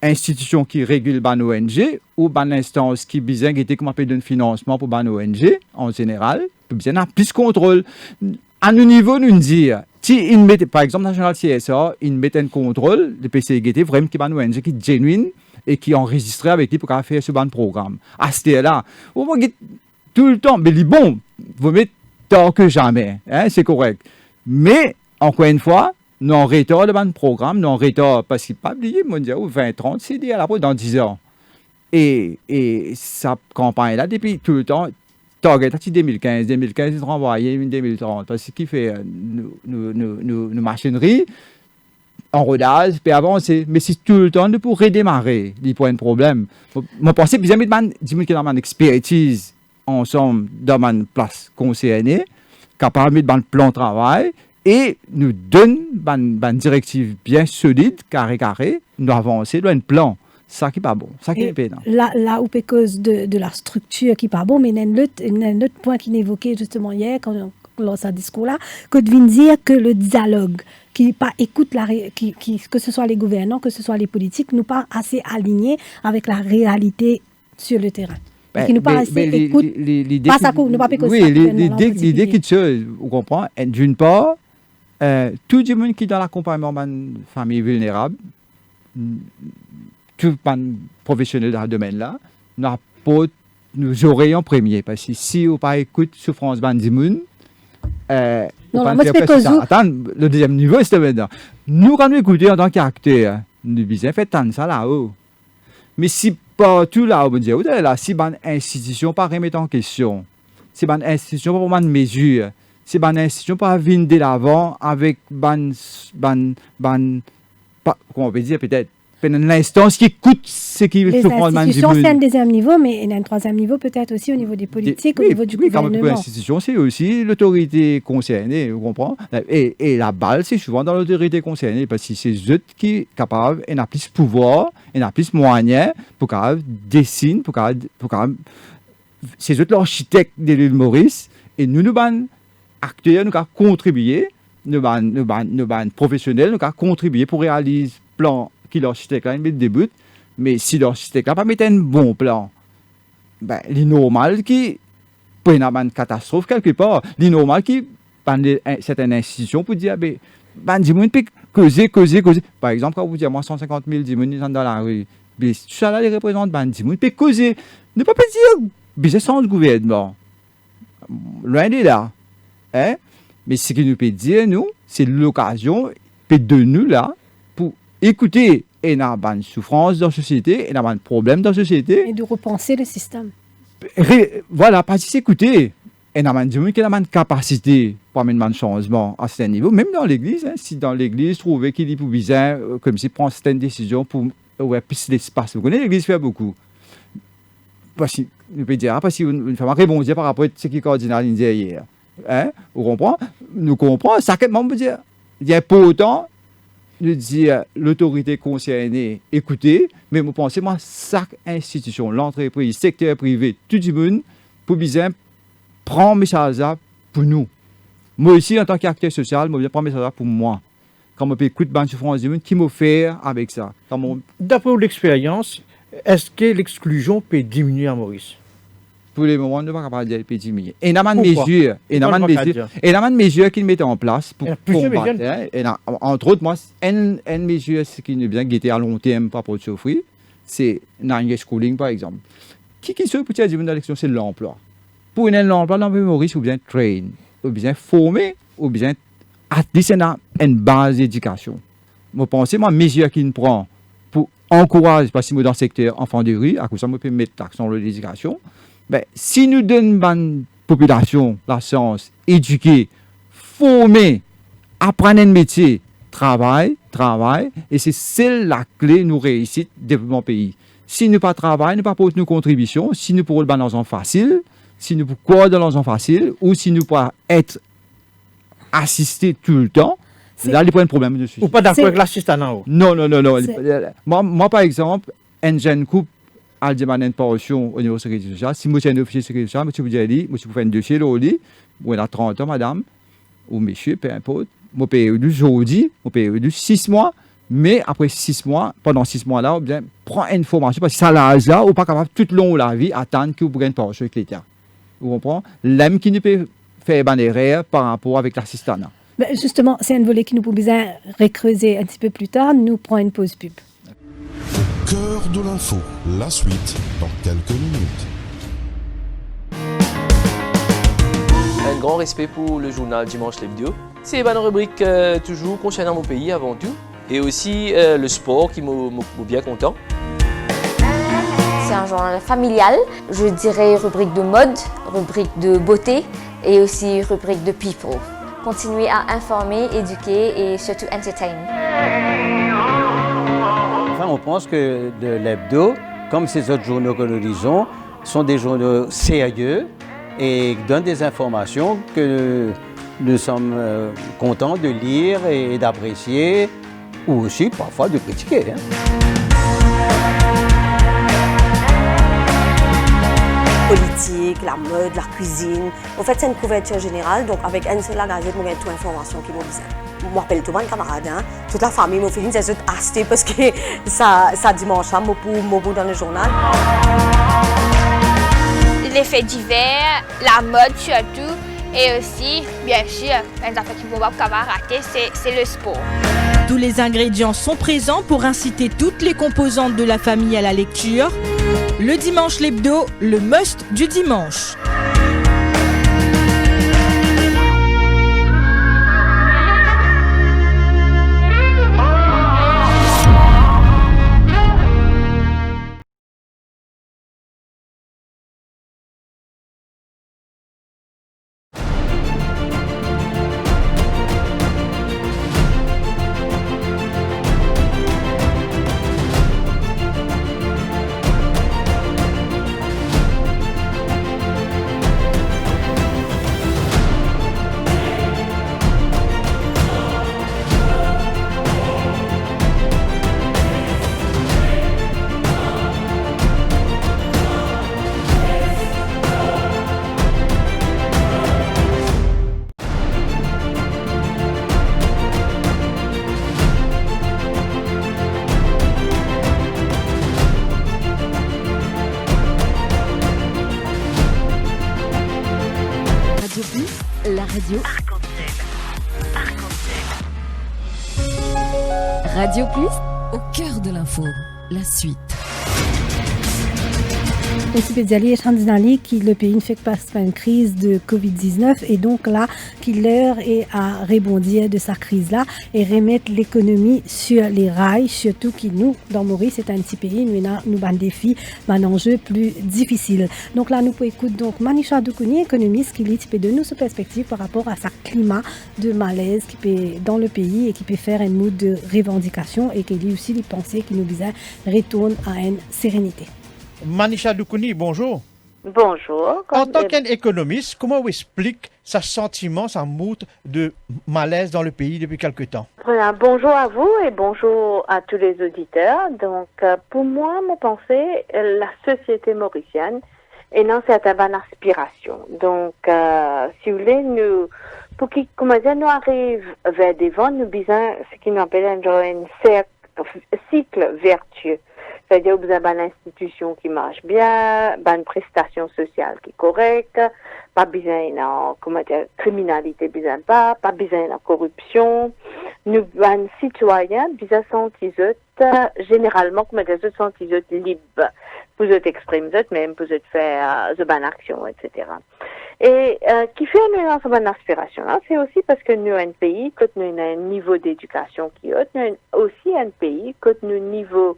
institution qui régule ban ONG ou ban instance qui besoin qui comme appel de financement pour ban ONG en général, pour bien avoir plus de contrôle. À nos niveaux, nous dire, si ils mettent, par exemple, National CSA, ils mettent un contrôle, le PCGT, vraiment qui ban ONG qui est genuine et qui est enregistré avec lui pour faire ce ban programme. À ce là on va tout le temps, mais les bons, vous mettez tant que jamais, hein, c'est correct. Mais, encore une fois, non retard de ban programme, non retard, parce qu'il n'est pas oublié, mon Dieu, 20-30, c'est dit à la dans 10 ans. Et sa campagne-là, depuis tout le temps, target 2015, ils ont renvoyé 2030, parce qu'il fait nos machineries, en rodage, puis avancer. Mais c'est tout le temps pour redémarrer, il y a un problème. Je pense que bien mettre qui ont une expertise ensemble dans une place concernée, capable de mettre un plan de travail, et nous donne une directive bien solide, carré, nous avancer dans un plan. Ça qui n'est pas bon, ça qui est pénal. Là où c'est cause de la structure qui n'est pas bon, mais il y a un autre point qui évoqué justement hier, dans ce discours-là, que de dire que le dialogue, qui pas écoute que ce soit les gouvernants, que ce soit les politiques, nous pas assez alignés avec la réalité sur le terrain. Et qui nous pas assez écoute, pas ça nous pas pécoser. Oui, l'idée qui se, vous comprenez, d'une part, tout le monde qui est dans l'accompagnement de familles vulnérables, tout le professionnel dans ce domaine-là, nous aurions en premier. Parce que si on pas écoute souffrance de monde, non, moi, attends, le deuxième niveau, c'est maintenant. Nous, quand nous écoutons en tant qu'acteurs, nous disons, faites tant ça là-haut. Mais si partout là, on me dit, là, si une institution pas remettre en question, si une institution pas prendre mesure, si une institution pas venir de l'avant avec comment on peut dire peut-être l'instance qui écoute ce qui les se prend le institutions, c'est un deuxième niveau, mais il y a un troisième niveau peut-être aussi au niveau des politiques, au niveau du gouvernement. L'institution, c'est aussi l'autorité concernée, vous comprenez? Et la balle, c'est souvent dans l'autorité concernée, parce que c'est eux qui sont capables, et n'a plus de pouvoir, et n'a plus de moyens pour dessiner, c'est eux l'architecte de l'île Maurice, et nous, acteurs, nous avons contribué, nous professionnels, nous avons contribué pour réaliser le plan qui l'architecte là, il met des buts, mais si l'architecte là pas mettre un bon plan, ben, il est normal qu'il peut y avoir une catastrophe quelque part. Il est normal qu'il c'est une institution pour dire, ben, dis-moi, peut causer. Par exemple, quand vous dites, moi, 150 000 dis-moi, dans la rue, ben, tout ça là, les représente, ben, dis-moi, peut causer. Ne pas dire, ben, c'est sans le gouvernement. Loin de là. Hein? Mais ce qu'il nous peut dire, nous, c'est l'occasion, de nous là, écoutez, il y a une souffrance dans la société, il y a un problème dans la société. Et de repenser le système. Voilà, parce que écoutez, il y a une capacité pour amener un changement à ce niveau, même dans l'église. Hein, si dans l'église, trouvez qu'il est pour bizarre, comme si prend certaines décisions pour plus l'espace. Vous connaissez, l'église fait beaucoup. Parce que, nous peut dire, parce qu'une femme a répondu par rapport à ce qui est cardinal disait hier. Hein, vous comprenez? Nous comprenons, ça, on peut dire, il y a pas autant. De dire l'autorité concernée, écoutez, mais vous pensez, moi, chaque institution, l'entreprise, secteur privé, tout le monde, pour bien prendre mes message pour nous. Moi aussi, en tant qu'acteur social, je vais prendre mes message pour moi. Quand je peux écouter la souffrance du monde, qui m'a fait avec ça? D'après l'expérience, est-ce que l'exclusion peut diminuer à Maurice? Pour le moment, on ne va pas dire qu'il peut diminuer. Et il y a une mesure qu'ils mettent en place pour combattre. Entre autres, moi, une mesure qui nous vient guetter à long terme par rapport à souffrir, c'est l'English schooling, par exemple. Qui se peut dire dans l'élection, c'est l'emploi. Pour l'emploi, dans le Maurice, ou bien train, ou bien former, ou bien atteindre une base d'éducation. Je pense que la mesure qu'il prend pour encourager, parce que dans le secteur enfant de rue, à cause de ça, on peut mettre l'accent sur l'éducation. Ben, si nous donnons à la population la chance, éduquer, former, apprendre un métier, travail, et c'est la clé nous réussite du développement du pays. Si nous pas travaillons, nous pas posons nos contributions, si nous pouvons dans l'argent facile, si nous pouvons dans l'argent facile, ou si nous pouvons être assistés tout le temps, là, il y a un problème dessus. Ou pas d'accord avec l'assistant? Non. Moi, par exemple, un jeune couple, à demander une pension au niveau de la sécurité sociale. Si moi, je suis un officier de sécurité sociale, je vous dis, moi, je peux faire un dossier, là, où il a 30 ans, madame, ou monsieur, peu importe. Moi, je paye aujourd'hui, je paye 6 mois, mais après 6 mois, pendant 6 mois là, bien, prends une formation, parce que ça, là, ou pas capable tout le long de la vie, attendre que vous preniez une pension avec l'État. Vous comprenez? L'homme qui ne peut faire une erreur par rapport avec l'assistant. Justement, c'est un volet qui nous peut bien recreuser un petit peu plus tard. Nous prenons une pause pub. Cœur de l'info, la suite dans quelques minutes. Un grand respect pour le journal Dimanche l'Hebdo. C'est une rubrique toujours concernant mon pays avant tout. Et aussi le sport qui m'a bien content. C'est un journal familial, je dirais rubrique de mode, rubrique de beauté et aussi rubrique de people. Continuez à informer, éduquer et surtout entertain. Enfin, on pense que l'hebdo, comme ces autres journaux que nous lisons, sont des journaux sérieux et donnent des informations que nous sommes contents de lire et d'apprécier, ou aussi parfois de critiquer. Politique, la mode, la cuisine. En fait, c'est une couverture générale, donc avec une seule gazette, on a toute l'information qui m'a besoin. Je m'appelle tout mon camarade, toute la famille, mon fils, c'est acheté parce que ça dimanche, moi pour dans le journal. les faits divers, la mode surtout, et aussi, bien sûr, une affaire qui ne peut pas rater, c'est le sport. Tous les ingrédients sont présents pour inciter toutes les composantes de la famille à la lecture. Le dimanche l'hebdo, le must du dimanche. La radio Radio Plus, au cœur de l'info, la suite. Aussi pédiali et chandinali qui le pays ne fait pas une crise de Covid-19 et donc là qui l'heure est à rebondir de sa crise là et remettre l'économie sur les rails, surtout qui nous dans Maurice c'est un petit pays nous avons un défi, un enjeu plus difficile. Donc là nous pouvons écouter donc Manisha Doukouni, économiste qui peut donner nos perspectives par rapport à sa climat de malaise qui peut dans le pays et qui peut faire un mood de revendication et qui lit aussi les pensées qui nous disent retourne à une sérénité. Manisha Doukouni, bonjour. Bonjour. En tant qu'économiste, comment vous explique ce sentiment, sa mood de malaise dans le pays depuis quelque temps? Voilà, bonjour à vous et bonjour à tous les auditeurs. Donc, pour moi, mon pensée, la société mauricienne est dans cette bonne aspiration. Donc, si vous voulez, nous, pour qu'il, comment dire, nous arrive vers devant, nous besoin ce qu'on appelle un cycle vertueux. C'est-à-dire que vous avez une institution qui marche bien, une prestation sociale qui est correcte, pas besoin de criminalité, pas besoin de corruption. Nous, les citoyens, besoin de généralement, comme des sentir libres pour exprimer même, pour faire de bonnes actions, etc. Et qui fait nous dans cette aspiration là, c'est aussi parce que nous avons un pays, que nous avons un niveau d'éducation qui est haut, nous avons aussi un pays, que nous avons un niveau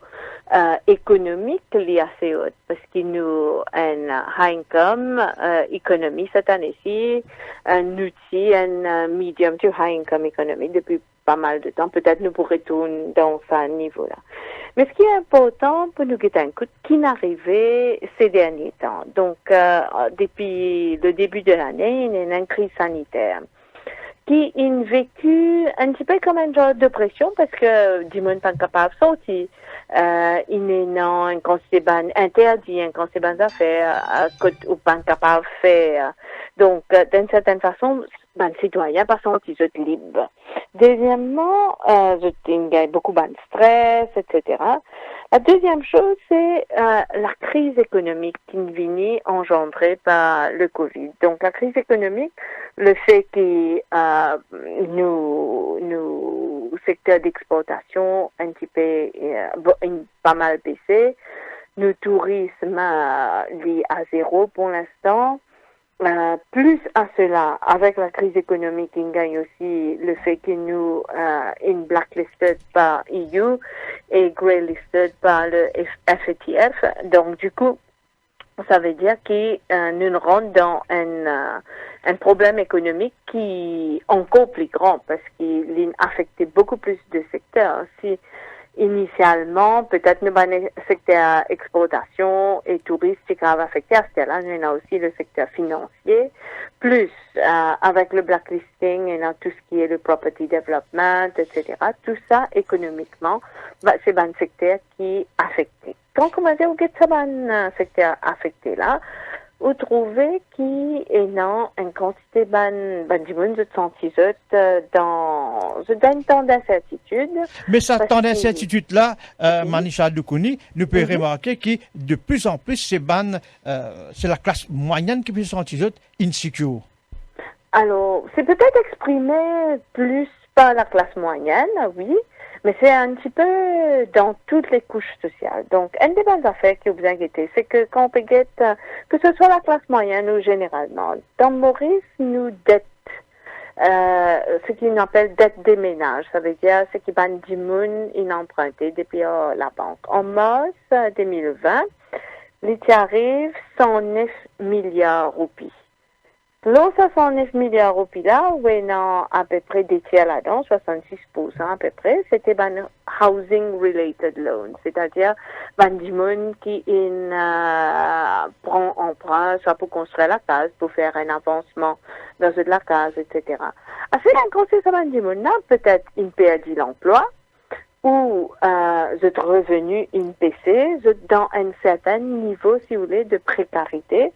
économique qui est assez haut, parce que nous avons un high-income économie cette année-ci, un outil, un medium to high-income économie depuis pas mal de temps. Peut-être nous pourrons retourner dans ce niveau-là. Mais ce qui est important pour nous guetter un coup qui n'arrivait ces derniers temps. Donc, depuis le début de l'année, il y a une crise sanitaire qui a vécu un petit peu comme un genre de pression parce que du monde pas capable de sortir. Il est un conseil interdit, un conseil d'affaires, ou pas capable de faire. Donc, d'une certaine façon, les citoyens pas sentis libres. Deuxièmement, il y a beaucoup de stress, etc. La deuxième chose, c'est la crise économique qui vient engendrée par le Covid. Donc, la crise économique, le fait que nous secteur d'exportation un petit peu pas mal baissé, nous tourisme lié à zéro pour l'instant. Plus à cela, avec la crise économique, il gagne aussi le fait que nous sommes blacklisted par EU et greylisted par le FATF. Donc, du coup, ça veut dire que nous rentrons dans un problème économique qui est encore plus grand parce qu'il affecte beaucoup plus de secteurs. Si initialement, peut-être nous avons le secteur exportation et touristique qui va affecter à ce là, nous avons aussi le secteur financier, plus avec le blacklisting et tout ce qui est le property development, etc. Tout ça, économiquement, c'est un secteur qui est affecté. Donc, on va dire que c'est un secteur affecté là. ou trouver qui est non une quantité du monde de sentisot dans un temps d'incertitude. Mais ça parce temps que- d'incertitude-là, Manisha Doukouni, nous peut remarquer que de plus en plus, c'est la classe moyenne qui peut se sentir insecure. Alors, c'est peut-être exprimé plus par la classe moyenne, oui, mais c'est un petit peu dans toutes les couches sociales. Donc, une des bonnes affaires qui vous inquiétez, c'est que quand on regarde, que ce soit la classe moyenne ou généralement, dans Maurice, nous dette, ce qu'on appelle dette des ménages, ça veut dire ce qui va du monde emprunté depuis la banque. En mars 2020, il arrive 109 milliards de roupies. L'on 109 milliards de roupies là, où on a à peu près des tiers là-dedans, 66% à peu près, c'était un housing related loan, c'est-à-dire du monde qui prend emprunt, soit pour construire la case, pour faire un avancement dans la case, etc. Assez quand c'est ça du monde là, peut-être il perd l'emploi, ou votre revenu PC dans un certain niveau, si vous voulez, de précarité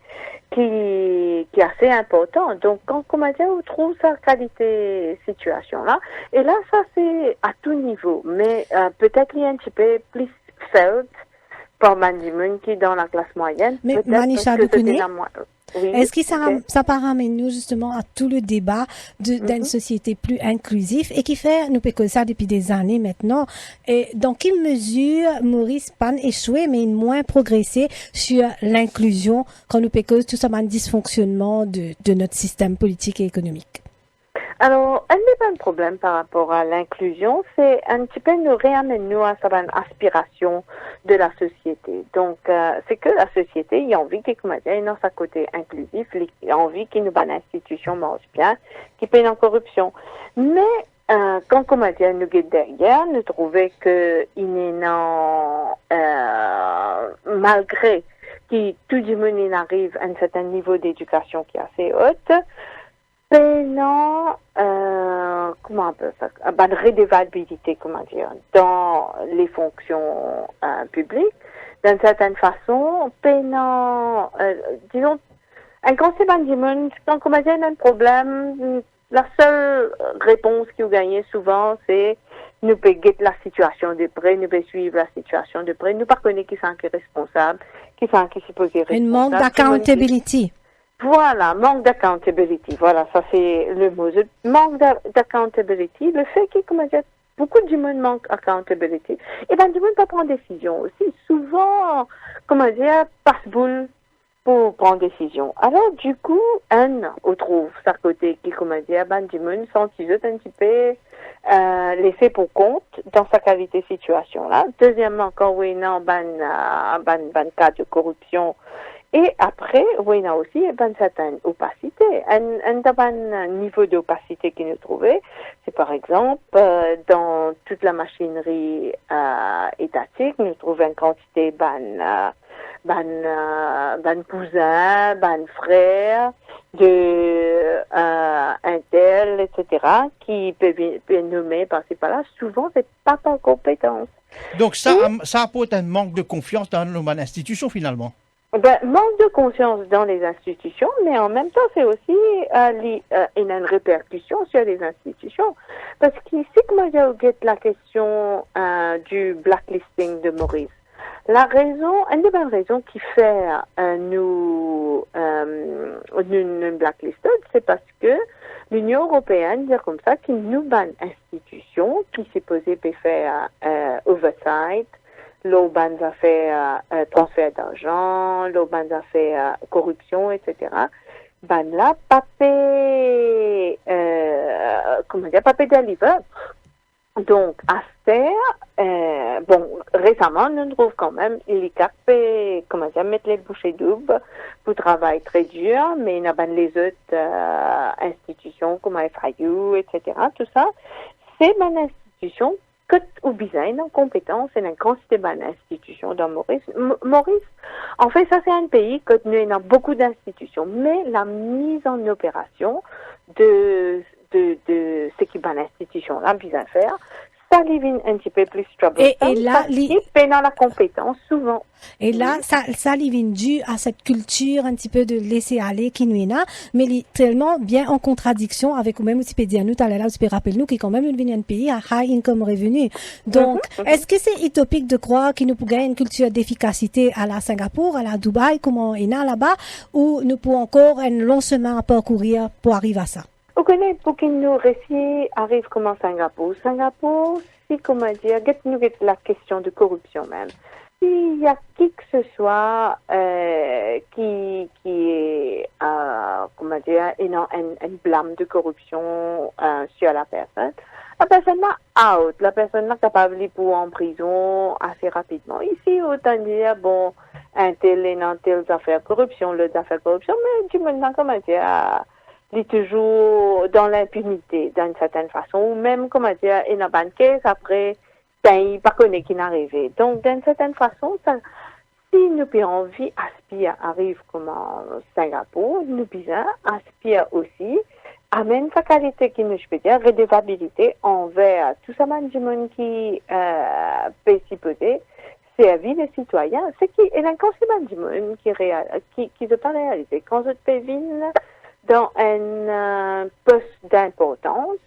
qui est assez important. Donc, quand on trouve sa qualité situation là, et là, ça c'est à tout niveau, mais peut-être il y a un petit peu plus felt par Mandimun qui est dans la classe moyenne. Mais Manisha Doukouni, est-ce que ça ramène nous justement à tout le débat d'une société plus inclusive et qui fait, nous peut ça depuis des années maintenant, et dans quelle mesure Maurice pas échoué mais moins progressé sur l'inclusion quand nous peut cause tout ça un dysfonctionnement de notre système politique et économique? Alors, un des bons problèmes par rapport à l'inclusion, c'est un petit peu nous réamène à cette aspiration de la société. Donc, c'est que la société, il y a envie qu'il y ait sa côté inclusif, il y a envie qu'il y ait une institution marche bien, qui paye en corruption. Mais, quand nous guide derrière, nous trouvons que malgré que tout le monde arrive à un certain niveau d'éducation qui est assez haute, non, comment on peut faire, une redevabilité, dans les fonctions publiques, d'une certaine façon, disons, un conseil du monde, quand on a un problème, la seule réponse que vous gagnez souvent, c'est nous pouvons guetter la situation de près, nous pouvons suivre la situation de près, nous ne connaissons qui sont responsables, qui sont supposés responsables. Un manque d'accountability. Voilà, manque d'accountability. Voilà, ça c'est le mot. Manque d'accountability. Le fait que, beaucoup de monde manque d'accountability. Et du monde pas prendre décision aussi. Souvent, passe-boule pour prendre décision. Alors, du coup, on trouve ça côté qui, du monde sentit un petit peu, laissé pour compte dans sa qualité situation là. Deuxièmement, quand on a cas de corruption. Et après, on a aussi une certaine opacité. Un niveau d'opacité qui nous trouvait, c'est par exemple, dans toute la machinerie étatique, nous trouvons une quantité cousins, frères, intel, etc., qui peuvent être nommés par-ci par-là. Souvent, c'est pas par compétence. Donc, ça apporte un manque de confiance dans nos institutions, finalement. Manque de confiance dans les institutions, mais en même temps, c'est aussi une répercussion sur les institutions. Parce qu'ici, comme j'ai la question du blacklisting de Maurice, une des bonnes raisons qui fait nous blacklisted, c'est parce que l'Union européenne dit comme ça qu'il nous ban institutions qui s'est posée pour faire oversight. L'Auban a fait transfert d'argent, l'Auban a fait corruption, etc. Là, papé deliver. Donc, à faire, récemment, nous trouvons quand même, il y a mettre les bouchées doubles pour travailler très dur, mais il y a les autres institutions comme FIU, etc. Tout ça, c'est une institution que ou bien une compétence et une quantité d'institutions dans Maurice. Maurice, en fait, ça c'est un pays que nous avons beaucoup d'institutions, mais la mise en opération de ce qui est une institution là, bien faire, ça livre un petit peu plus troublesome. Et là, il fait dans la compétence souvent. Et là, ça vient dû à cette culture un petit peu de laisser aller qui nous est là, mais il est tellement bien en contradiction avec nous-mêmes aussi, dire nous, tout à l'heure, aussi, rappelle-nous qu'il quand même une un pays à high income revenu. Donc, est-ce que c'est utopique de croire qu'il nous peut gagner une culture d'efficacité à la Singapour, à la Dubaï, comme on est là-bas, ou nous pouvons encore un long chemin à parcourir pour arriver à ça? Vous connaissez, pour qu'il nous récit arrive comme en Singapour. Singapour, c'est comment dire, nous la question de corruption même. S'il y a qui que ce soit qui est, comment dire, un blâme de corruption sur la personne là out, la personne là capable de pour en prison assez rapidement. Ici, autant dire, bon, un tel et un tel affaires corruption, l'autre affaires corruption, mais du moment, comment dire, il est toujours dans l'impunité d'une certaine façon, ou même, comment dire, il n'a pas de caisse après, il pas connaît qui n'est arrivé. Donc, d'une certaine façon, si nous avons envie, Aspire arrive comme en Singapour, nous avons Aspire aussi, amène sa qualité qui nous peut dire, redevabilité envers tout ça, du monde qui peut s'y poser, servir les citoyens, ce qui est l'inconscient du monde qui ne pas réaliser. Quand je te vine dans un poste d'importance,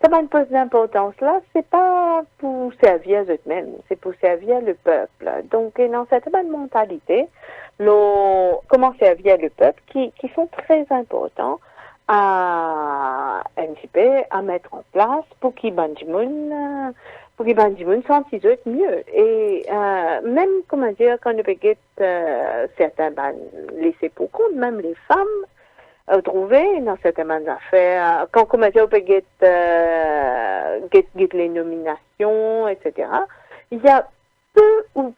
ça un poste d'importance là, c'est pas pour servir eux-mêmes, c'est pour servir le peuple. Donc, dans cette bonne mentalité, comment servir le peuple, qui sont très importants à un petit peu à mettre en place pour qu'ils bandimoun sentent mieux. Et même, comment dire, quand on peut certains laissés pour compte, même les femmes, trouver dans certaines affaires, quand comment dire, on peut get les nominations, etc. Il y a peu ou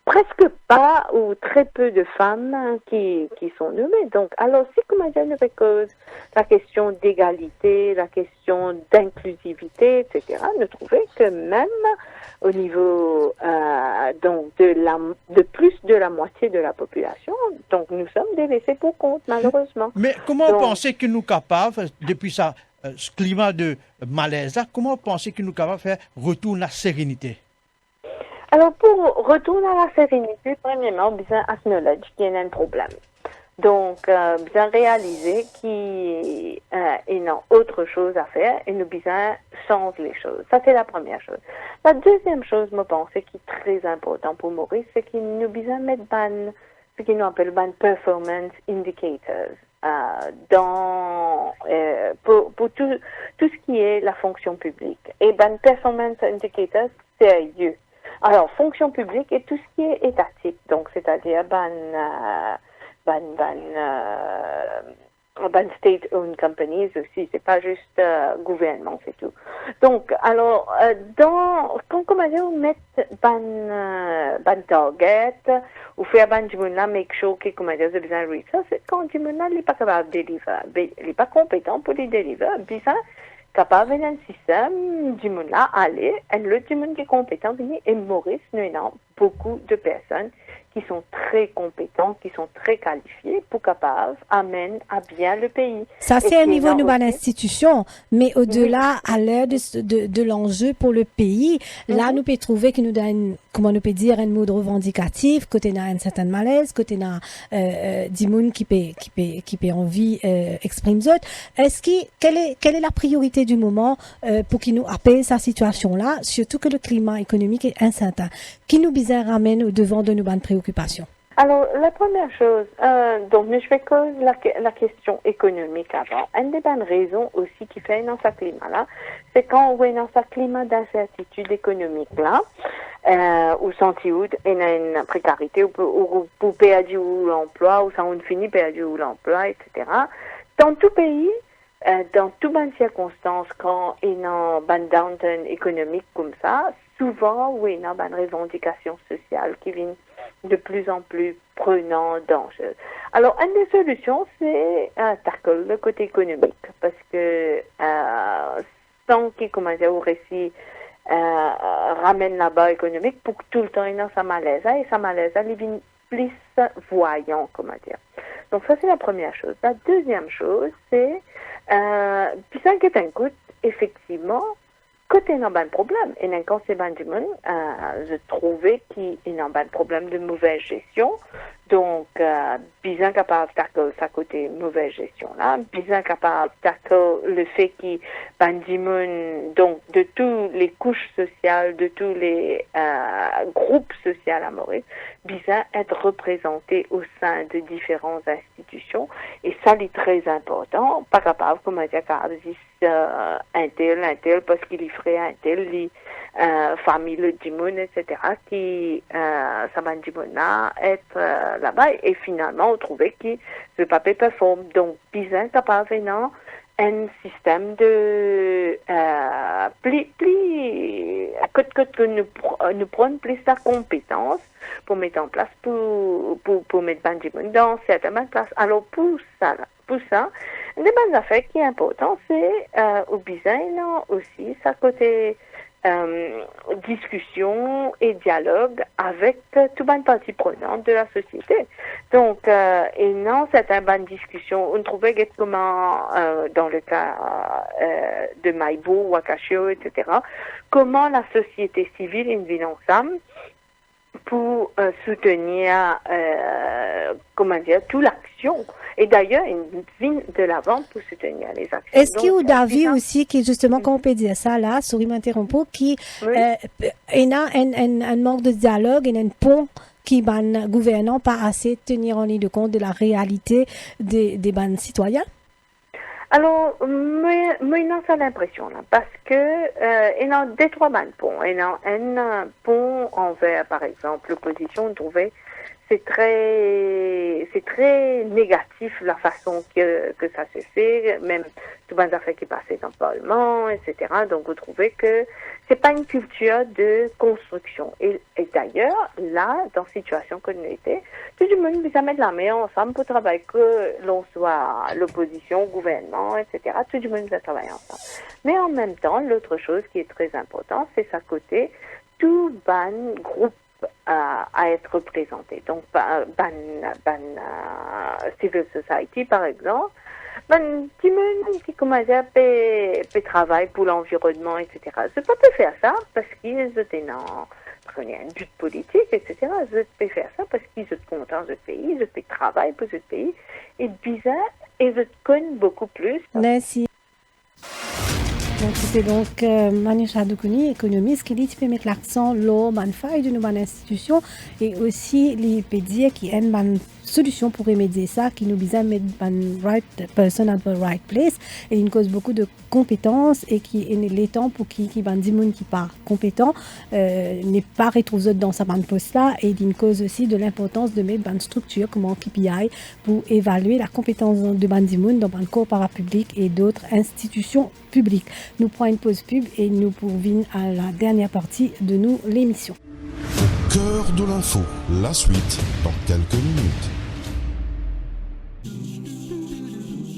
presque pas ou très peu de femmes qui sont nommées. Donc, alors si comment dire, on cause la question d'égalité, la question d'inclusivité, etc., nous trouvons que même au niveau donc de plus de la moitié de la population, donc nous sommes délaissés pour compte, malheureusement. Mais comment penser que nous sommes capables, depuis ce climat de malaise, comment penser que nous sommes capables de faire retour à la sérénité? Alors, pour retourner à la sérénité, premièrement, bien acknowledge qu'il y a un problème. Donc, bien réaliser qu'il y a autre chose à faire et nous bien changer les choses. Ça, c'est la première chose. La deuxième chose, je pense, qui est très important pour Maurice, c'est qu'il nous bien mettre ce qu'il nous appelle performance indicators pour tout ce qui est la fonction publique. Et performance indicators, c'est sérieux. Alors, fonction publique et tout ce qui est étatique, donc c'est-à-dire state-owned companies aussi, c'est pas juste gouvernement, c'est tout. Donc, alors, quand on met target, ou faire du monde make sure que comment dire, besoin de ça, c'est quand du monde n'est pas capable de délivrer, il n'est pas compétent pour les délivrer, puis ça, capable d'un système du monde là aller et le du monde qui est compétent et Maurice nous avons beaucoup de personnes qui sont très compétents, qui sont très qualifiés pour capables amènent à bien le pays. Ça c'est un niveau de l'institution, mais au-delà à l'heure de l'enjeu pour le pays, là nous peut trouver que nous donne comment nous peut dire un mode revendicatif, côté n'a un certain malaise, côté n'a du monde qui peut envie exprime autres. Quelle est la priorité du moment pour qu'il nous appelle sa situation là, surtout que le climat économique est incertain, qui nous bizarre ramène au devant de nos bonnes préoccupations? Alors, la première chose, donc, je vais cause la question économique avant. Une des bonnes raisons aussi qui fait dans ce climat-là, c'est quand on est dans ce climat d'incertitude économique là, ou senti où il y a une précarité, ou pour perdre l'emploi, ou ça on finit perdre l'emploi, etc. Dans tout pays, dans toutes les circonstances, quand il y a un downturn économique comme ça, souvent, oui, il y a une revendication sociale qui vient de plus en plus prenant dangereux. Alors, une des solutions, c'est tackle le côté économique, parce que sans qu'il commence au récit ramène la barre économique pour que tout le temps il y a sa malaise, et sa malaise, il vient plus voyant, comment dire. Donc, ça, c'est la première chose. La deuxième chose, c'est, puis ça qui est un coup, effectivement, côté n'a pas de problème. Et quand c'est Benjamin, je trouvais qu'il n'a pas de problème de mauvaise gestion. Donc, bien capable d'attaquer sa côté mauvaise gestion là, bien capable d'attaquer le fait que Benjamin, donc de toutes les couches sociales, de tous les groupes sociaux à Maurice, bien être représenté au sein de différentes institutions. Et ça, c'est très important. Pas capable, comme on dit, un tel, parce qu'il y ferait un tel, famille le Dimoun, etc., qui, ça va être là-bas, et finalement, on trouvait que le papier performe. Donc, bien capable, non, un système de, que nous prenons plus de compétences pour mettre en place, pour mettre Benjamin dans certaines places. Alors, pour ça, une des bonnes affaires qui est important, c'est, au design aussi, ça côté, discussion et dialogue avec toute bonne partie prenante de la société. Donc, et non, c'est une bonne discussion. On trouvait que comment, dans le cas de Maïbo, Wakashio, etc., comment la société civile est venue ensemble pour soutenir, comment dire, toute l'action. Et d'ailleurs, une ligne de l'avant pour soutenir les actions. Est-ce qu'il y a David aussi, qui justement, quand on peut dire ça là, souris m'interrompt, qui il a un manque de dialogue et un pont qui ban gouvernant pas assez tenir en ligne de compte de la réalité des ban citoyens? Alors, moi, non, ça l'impression, là, parce que, il y a deux, trois ponts. Il y a un pont envers, par exemple, l'opposition, on trouvait, c'est très négatif la façon que ça se fait, même tout les affaires qui passaient dans le Parlement, etc. Donc, vous trouvez que c'est pas une culture de construction. Et d'ailleurs, là, dans la situation que nous étions, tout le monde nous a mis la main ensemble pour travailler, que l'on soit l'opposition, gouvernement, etc. Tout le monde nous a travaillé ensemble. Mais en même temps, l'autre chose qui est très importante, c'est sa côté, tout ban groupe à être représenté. Donc, civil society, par exemple, petit monde qui commence à travailler pour l'environnement, etc. Je peux pas faire ça parce qu'ils étaient dans un but politique, etc. Je peux faire ça parce qu'ils sont contents de ce pays, je peux travailler pour ce pays. Et bizarre, et je connais beaucoup plus. Merci. Donc, c'était donc Manisha Doukouni, économiste, qui dit qu'il peut mettre l'accent sur la faille de nos institutions et aussi les peut dire qu'il y a une solution pour remédier ça, qui nous besoin de mettre une right person at the right place, et il cause beaucoup de compétences et qui est les temps pour qui va dire monde qui pas compétent n'est pas retrouvé dans sa bande poste là, et il cause aussi de l'importance de mettre une structure comme un KPI pour évaluer la compétence de Bandimoun dans le corps parapublic et d'autres institutions publiques. Nous prenons une pause pub et nous poursuivons à la dernière partie de l'émission. Au cœur de l'info, la suite dans quelques minutes.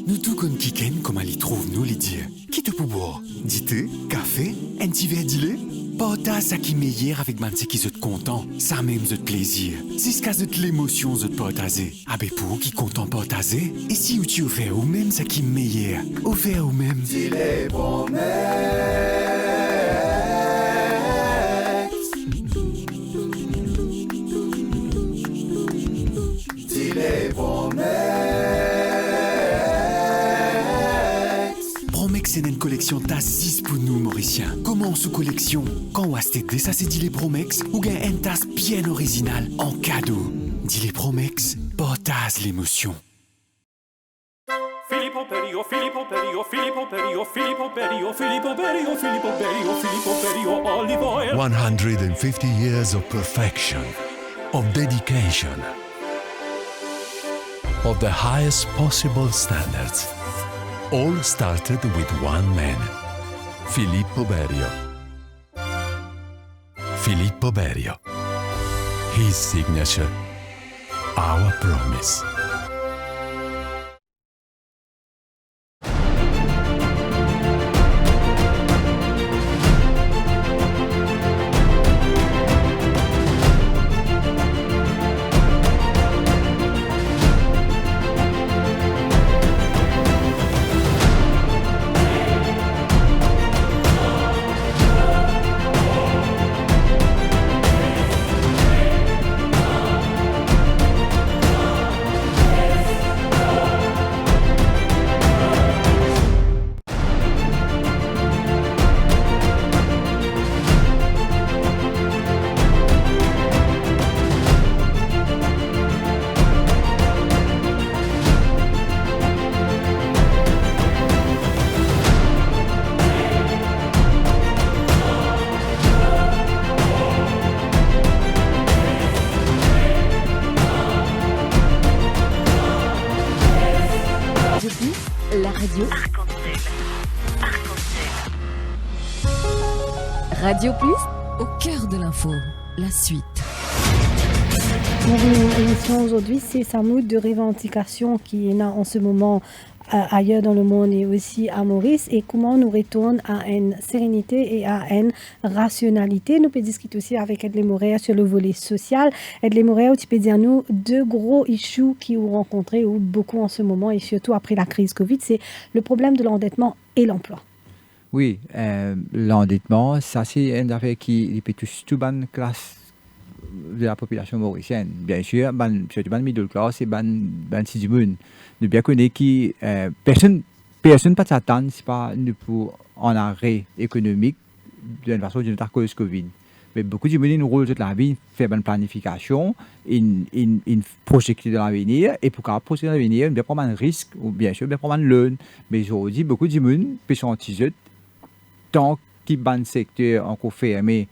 Nous tout comme Kiken, comme elle y trouve nous les dire. Qui te peut boire? Dité, café, un petit verre d'ilé? Partage ça qui meilleur avec man qui se content, ça même de plaisir. Jusqu'à de l'émotion de partager. Abe pour qui content partager? Et si tu offert ou même ça qui meilleur, offert ou même. Dis-les promesses. Dis-les promesses. C'est une collection tas 6 pour nous, Mauriciens. Comment sous collection? Quand on a acheté ça, c'est dit les Promex, ou gain une tasse bien originale en cadeau. Dit les Promex, partage l'émotion. Filippo Berio, Filippo Berio, Filippo Berio, Filippo Berio, Filippo Berio, Filippo Berio, Filippo Berio, olive oil. 150 years of perfection, of dedication, of the highest possible standards. All started with one man, Filippo Berio. Filippo Berio. His signature, our promise. Radio Plus, au cœur de l'info, la suite. Notre émission aujourd'hui, c'est sa mood de revendication qui est là en ce moment ailleurs dans le monde et aussi à Maurice, et comment nous retourne à une sérénité et à une rationalité. Nous pouvons discuter aussi avec Edley Moret sur le volet social. Edley Moret, tu peux dire nous deux gros issues qui ont rencontré ou beaucoup en ce moment et surtout après la crise Covid, c'est le problème de l'endettement et l'emploi. Oui, l'endettement, ça c'est une affaire qui peut toucher toute une classe de la population mauricienne. Bien sûr, surtout la middle class et si du monde. Nous bien connaissons qui personne pas s'attendre c'est pas pour en arrêt économique d'une façon ou d'une autre à cause Covid. Mais beaucoup de monde nous rôle toute la vie, faire une planification, une projection de l'avenir, et pour projeter l'avenir, bien prendre un risque ou bien sûr bien prendre un loan. Mais aujourd'hui, beaucoup de monde peut sentir tant qu'il y a un secteur encore fermé,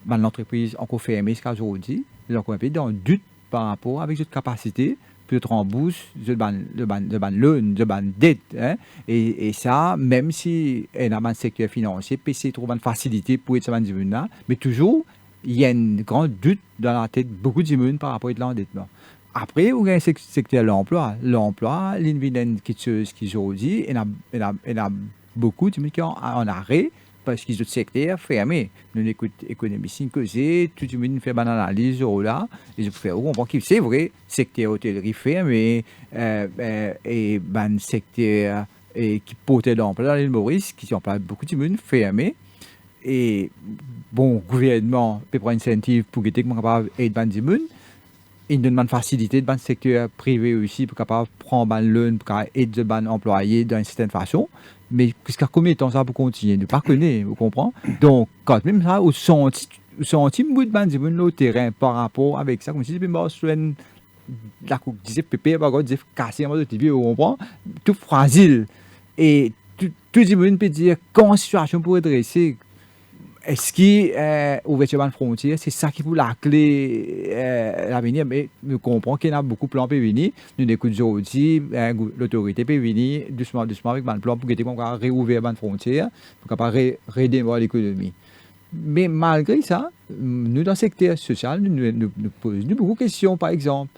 l'entreprise encore fermée jusqu'à aujourd'hui, ils ont un peu dans le doute par rapport avec cette capacité pour te rembourser le loan, de dette. Hein? Et ça, même si il y a un secteur financier, PC trouve une facilité pour être là, mais toujours, il y a un grand doute dans la tête de beaucoup de monde par rapport à l'endettement. Après, il y a un secteur de l'emploi. L'emploi, l'invident qui aujourd'hui, il y a beaucoup de monde qui sont en arrêt, parce qu'ils ont le secteur fermé. Nous écoutons économistes causer, tout le monde fait une analyse là, et je peux faire comprendre que c'est vrai, secteur hôtellerie fermé, et un secteur qui portait l'emploi dans l'île Maurice, qui sont pas beaucoup de monde fermé, et bon, gouvernement peut prendre incentive pour être capable d'aider les gens. Il donne une facilité dans le secteur privé aussi pour capable prendre un loan pour aider les employés d'une certaine façon. Mais jusqu'à combien de temps ça peut continuer? Ne pas connaître, vous comprenez? Donc, quand même ça, au senti beaucoup de terrain par rapport avec ça, comme si c'était la coupe disait pépé, disait cassé, vous comprenez? Tout fragile. Et tout le monde peut dire, quand la situation pourrait dresser, est-ce que l'ouverture de frontières, c'est ça qui vous la clé l'avenir? Mais nous comprenons qu'il y a beaucoup de plans pour venir. Nous écoutons aujourd'hui, l'autorité peut venir doucement avec un plan pour réouvrir les frontières, pour redémarrer l'économie. Mais malgré ça, nous, dans le secteur social, nous posons beaucoup de questions, par exemple.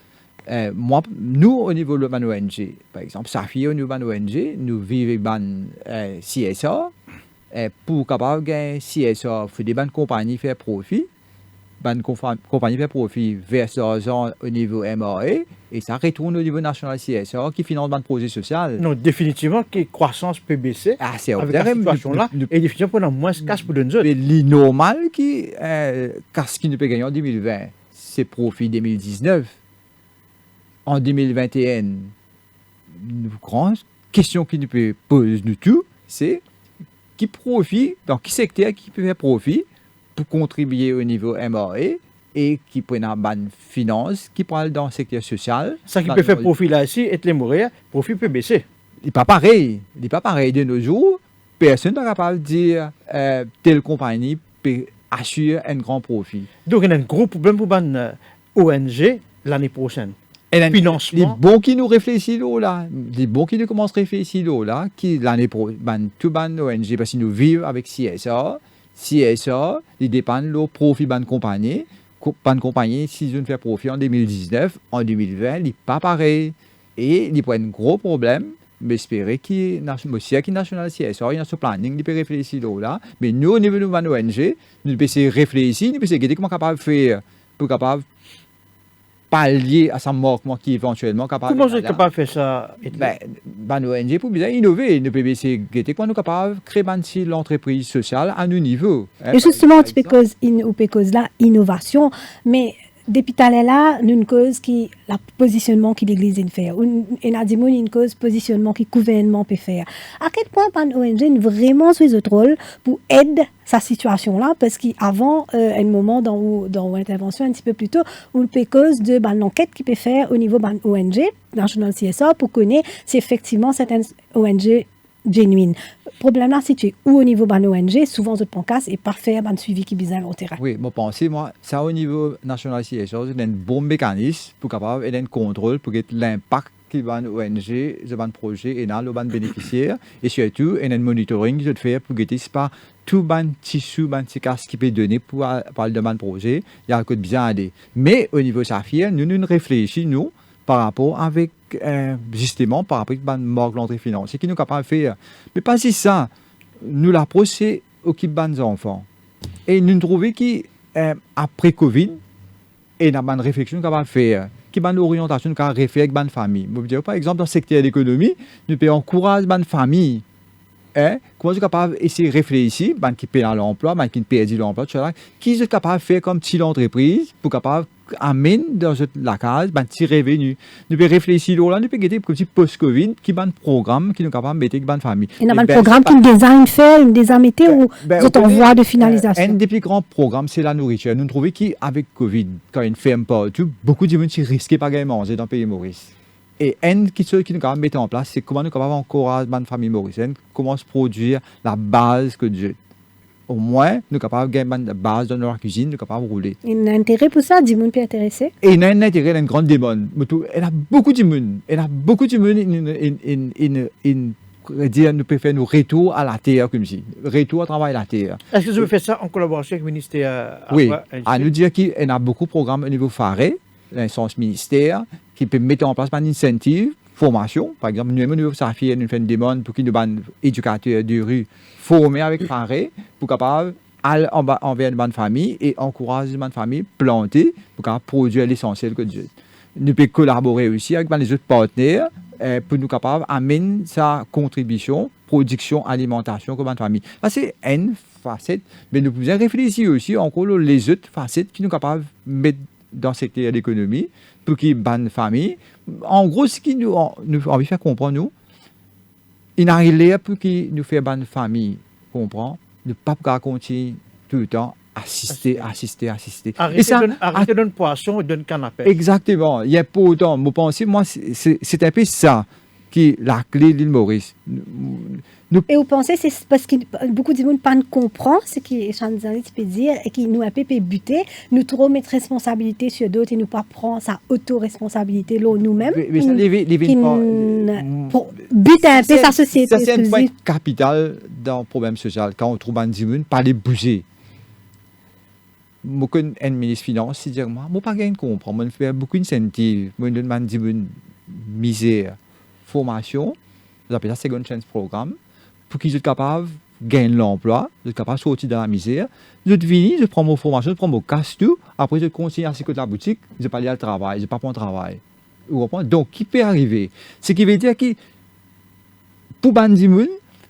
Nous, au niveau de l'ONG, par exemple, Safi, au niveau de l'ONG, nous vivons CSA. Pour capable gagner CSA, il faut des bonnes compagnies faire profit. Bonnes compagnies faire profit verser l'argent au niveau MRA et ça retourne au niveau national CSA qui finance des projets sociaux. Non, définitivement, que la croissance peut baisser c'est avec la situation-là. Et définitivement, pour moins cash pour nous autres. Mais le normal qu'est-ce qui nous peut gagner en 2020, c'est profit 2019. En 2021, une grande question qui nous peut poser nous tout, c'est qui profite, dans quel secteur qui peut faire profit pour contribuer au niveau MRA et qui prend une bonne finance, qui prend dans le secteur social. Ça qui peut faire profit là ici, et les mourir, profit peut baisser. Il n'est pas pareil. Il n'est pas pareil de nos jours. Personne n'est capable de dire telle compagnie peut assurer un grand profit. Donc il y a un gros problème pour une ONG l'année prochaine. Financement. Les bons qui nous réfléchissent là, les bons qui nous commencent à réfléchir là, qui l'année prochaine, tout ban ONG parce que nous vivons avec CSA, ils dépendent de leur profit ban compagnie, si ils font profit en 2019, en 2020, il n'est pas pareil et il y a un gros problème. Mais espérer qu'il y ait national CSA, il y a ce planning, il peut réfléchir là, mais nous au niveau de l'ONG, nous devons réfléchir, nous devons regarder comment capable faire pour capable pallier à sa manquement qui est éventuellement capable. Comment vous êtes capable de faire ça? L'ONG pour bien innover, nous pouvons essayer de comment nous sommes capables de créer l'entreprise sociale à nos niveaux. Et justement, tu peux cause là, innovation, mais depuis tout à l'heure, nous une cause qui le positionnement que l'Église fait, et nous avons une cause positionnement que le gouvernement peut faire. À quel point une ONG vraiment sur ce rôle pour aider sa situation là, parce qu'avant un moment dans l'intervention un petit peu plus tôt, où le peut cause de l'enquête qui peut faire au niveau de ONG, National CSA, pour connaître si effectivement certaines ONG genuine. Le problème là, c'est où au niveau de l'ONG, souvent, votre pancas est parfait, un suivi qui est bizarre au terrain. Oui, je pense, ça au niveau national, c'est un bon mécanisme pour capable un contrôle pour que l'impact qui ban ONG, qui ban projet, et les ban bénéficiaires, et surtout, il y a un monitoring qui se fait pour guetter si pas tout ban tissu, ban cas qui peut donner pour le demande projet, il y a un code bien aider. Mais au niveau Saphir, nous réfléchissons, nous, par rapport avec, justement, par rapport à manque d'entrée financière, qui nous capable de faire. Mais pas si ça, nous l'approche, c'est occupe ban enfants. Et nous trouvons qu'après Covid, et nous avons une réflexion capable de faire. Qui ban l'orientation qu'on refait avec ban famille. Par exemple, dans le secteur de l'économie, nous pouvons encourager ban famille. Comment est-ce capable d'essayer de réfléchir, ban qui paye l'emploi, ban qui perd l'emploi, qui est capable de faire comme petite entreprise pour capable amener dans la case ban petit revenu. Nous pouvons réfléchir là, nous pouvons guetter comme petit post-Covid qui ban programme qui nous capable de mettre ban famille. Il y a un programme qui design fait, une design ou vous en voie de finalisation. Un des plus grands programmes, c'est la nourriture. Nous trouvons qu'avec Covid, quand il ferme partout, beaucoup de gens risquent pas de manger dans le pays Maurice. Et un qui nous capable de mettre en place, c'est comment nous capable encourager la famille mauricienne, comment se produire la base que Dieu. Au moins, nous sommes capables de gagner la base dans notre cuisine, nous sommes capables de rouler. Il y a un intérêt pour ça, du monde peut intéresser. Et il y a un intérêt, il y a une grande demande. Il y a beaucoup de monde. Il y a beaucoup de monde. Nous pouvons faire nos retours à la terre, comme si. Retour à travail à la terre. Est-ce que vous faites ça en collaboration avec le ministère? Oui. À nous dire qu'il y a beaucoup de programmes au niveau FARE, l'instance ministère, qui peut mettre en place un incentive, formation. Par exemple, nous, au niveau Saphir, nous faisons une demande pour qu'ils nous ban éducateurs de rue formés avec FARE, pour capable aller envers une bonne famille et encourager une bonne famille planter pour capable produire l'essentiel que Dieu. Nous pouvons collaborer aussi avec les autres partenaires pour nous capables d'amener sa contribution, production, alimentation comme une famille. C'est une facette, mais nous pouvons réfléchir aussi encore les autres facettes qui nous capables de mettre dans le secteur de l'économie pour qu'il y ait une bonne famille. En gros, ce qui nous envie de faire comprendre, nous, il arrive pour qu'il nous fait une bonne famille, comprend, ne pas continuer tout le temps assister. Arrêter d'un poisson et d'un canapé. Exactement. Il y a pas autant. Moi, c'est un peu ça qui est la clé de l'île Maurice. Et vous pensez c'est parce que beaucoup de monde ne comprend ce que Chanzali peut dire et qui nous a peu buté, nous trop mettre responsabilité sur d'autres et nous pas prendre sa auto-responsabilité là nous-mêmes. Mais ça pour buter un peu sa société. Ça c'est un point capital dans le problème social. Quand on trouve un monde, pas les bouger. Moi, quand un ministre des Finances, il dit moi, pas gain de comprendre. Moi, je fais beaucoup d'incentives. Moi, je demande une misère, formation, j'appelle ça Second Chance Programme, pour qu'ils soient capables de gagner l'emploi, de capables de sortir de la misère. Je viens, je prends mon formation, je prends mon casse tout, après je continue à ce côté de la boutique, je ne vais pas aller au travail, je ne vais pas prendre travail. Vous comprenez? Donc, qui peut arriver? Ce qui veut dire que, pour Bandimoun,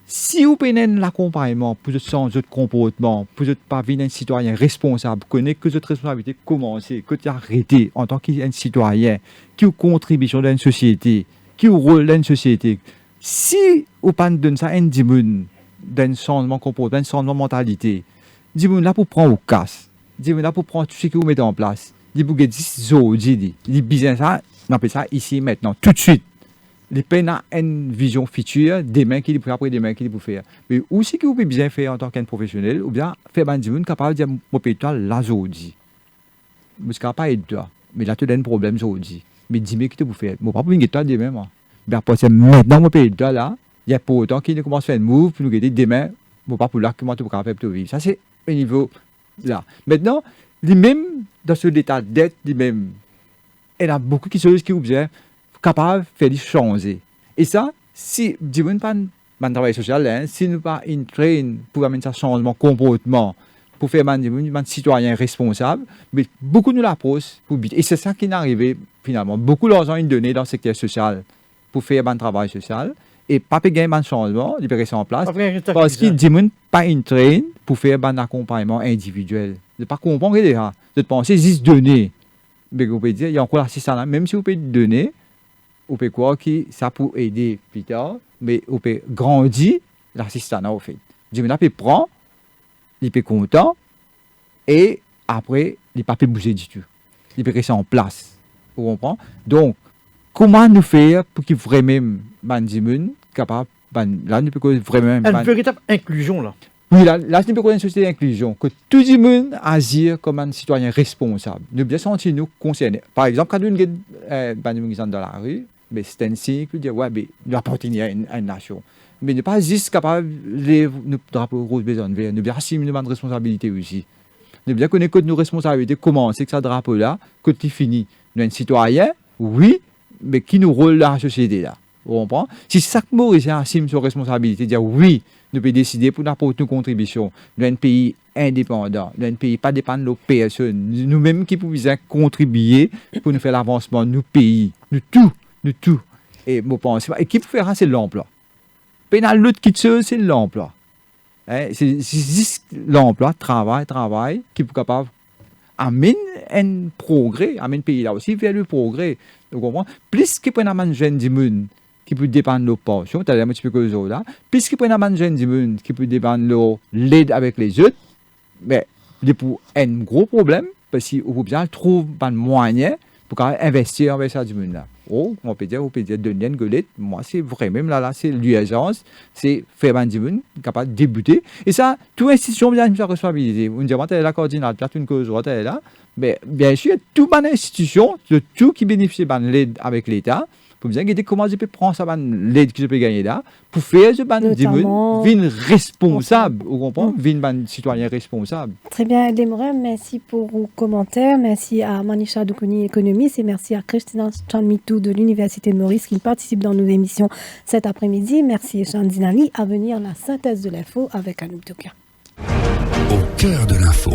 si vous prenez l'accompagnement pour changer de comportement, pour ne pas devenir un citoyen responsable, connaître que votre responsabilité commence, que tu arrêté en tant qu'un citoyen, qui a une contribution dans une société, qui a un rôle dans une société, si vous ne donnez ça à un dimoun, d'un changement de comportement, d'un changement de mentalité, dimoun là pour prendre au casse, dimoun là pour prendre tout ce que vous mettez en place, dimoun là pour dire business ça, on appelle ça ici maintenant, tout de suite. Les peines ont une vision future, demain qu'il peut après demain qu'il peut faire. Mais aussi que vous pouvez bien faire en tant qu'un professionnel, ou bien faire un dimoun capable de dire mon pays toi là aujourd'hui. Je ne peux pas aider toi, mais là tu as un problème aujourd'hui. Mais dis-moi qui te peut faire. Je ne peux pas aider toi demain moi. Mais après c'est maintenant mon pays toi là, il y a pas autant qu'il commence à faire un move pour nous aider demain, je ne peux pas pour là comment tu peux faire pour vivre. Ça c'est au niveau là. Maintenant, lui-même dans ce état de dette, lui-même, il y a beaucoup de choses qui vous disent capable de faire changer. Et ça, si je ne pas un travail social, si nous pas une train pour amener un changement de comportement, pour faire un citoyen responsable, mais beaucoup nous l'approchent pour vite. Et c'est ça qui est arrivé finalement. Beaucoup d'argent est donné dans le secteur social pour faire un travail social et pas gagner un changement, il peut rester en place. Parce qu'il ne pas une train pour faire un accompagnement individuel. Je ne pas comprendre déjà. Je pense juste donner. Mais vous pouvez dire, il y a encore l'assistant là, même si vous pouvez donner, vous pouvez croire que ça peut aider plus tard, mais vous pouvez grandir l'assistant au fait. Dieu peut prendre, il peut content, et après, il ne peut pas bouger du tout. Il peut rester en place. Vous comprenez? Donc, comment nous faire pour qu'il vraiment soit capable, là, nous pouvons vraiment. Une véritable inclusion, là. Oui, là, nous pouvons une société d'inclusion, que tout le monde agisse comme un citoyen responsable. Nous bien sentir nous concernés. Par exemple, quand nous sommes dans la rue, mais c'est un signe de dire, ouais, mais nous appartenons à une nation. Mais ne pas juste capable de nous drapeau rouge, besoin vert, nous bien assumer une responsabilité aussi. Nous bien connaître que nos responsabilités commencent, c'est que ce drapeau-là, quand il finit, nous sommes citoyens, oui, mais qui nous rôle dans la société là. Vous comprenez? Si chaque Mauricien assume ses responsabilités, dire oui, nous pouvons décider pour apporter une contribution, nous sommes un pays indépendant, nous sommes un pays pas dépendant de nos personnes, nous-mêmes qui pouvons contribuer pour nous faire l'avancement de nos pays, nous tout. Et je pense, et qui peut faire ça, c'est l'emploi. Pénal l'autre qui tue, c'est l'emploi. C'est juste l'emploi, travail, qui est capable d'amener un progrès, amener le pays là aussi vers le progrès. Vous comprenez? Plus qu'il prend un jeune du monde qui peut dépendre de nos pensions, tu as un petit peu que ça là, plus qu'il prend un jeune du monde qui peut dépendre de l'aide avec les autres, mais il y a un gros problème parce qu'il faut bien trouver un moyen pour investir avec ça du monde là. On peut dire donner une gueulette. Moi, c'est vrai, même là, c'est l'urgence, c'est faire un monde capable de débuter. Et ça, toute institution a une responsabilité. On dit, la coordinatrice, une cause, là. Mais bien sûr, toute bonne institution, tout qui bénéficie de l'aide avec l'État, pour bien guider comment je peux prendre ça, l'aide que je peux gagner là, pour faire ce ban du monde, vin responsable, vous comprenez, vin citoyen responsable. Très bien, Demorem, merci pour vos commentaires, merci à Manisha Doukouni, économiste, et merci à Christina Chanmitou de l'Université de Maurice qui participe dans nos émissions cet après-midi. Merci Chandinali. À venir la synthèse de l'info avec Anouk Dokia. Au cœur de l'info.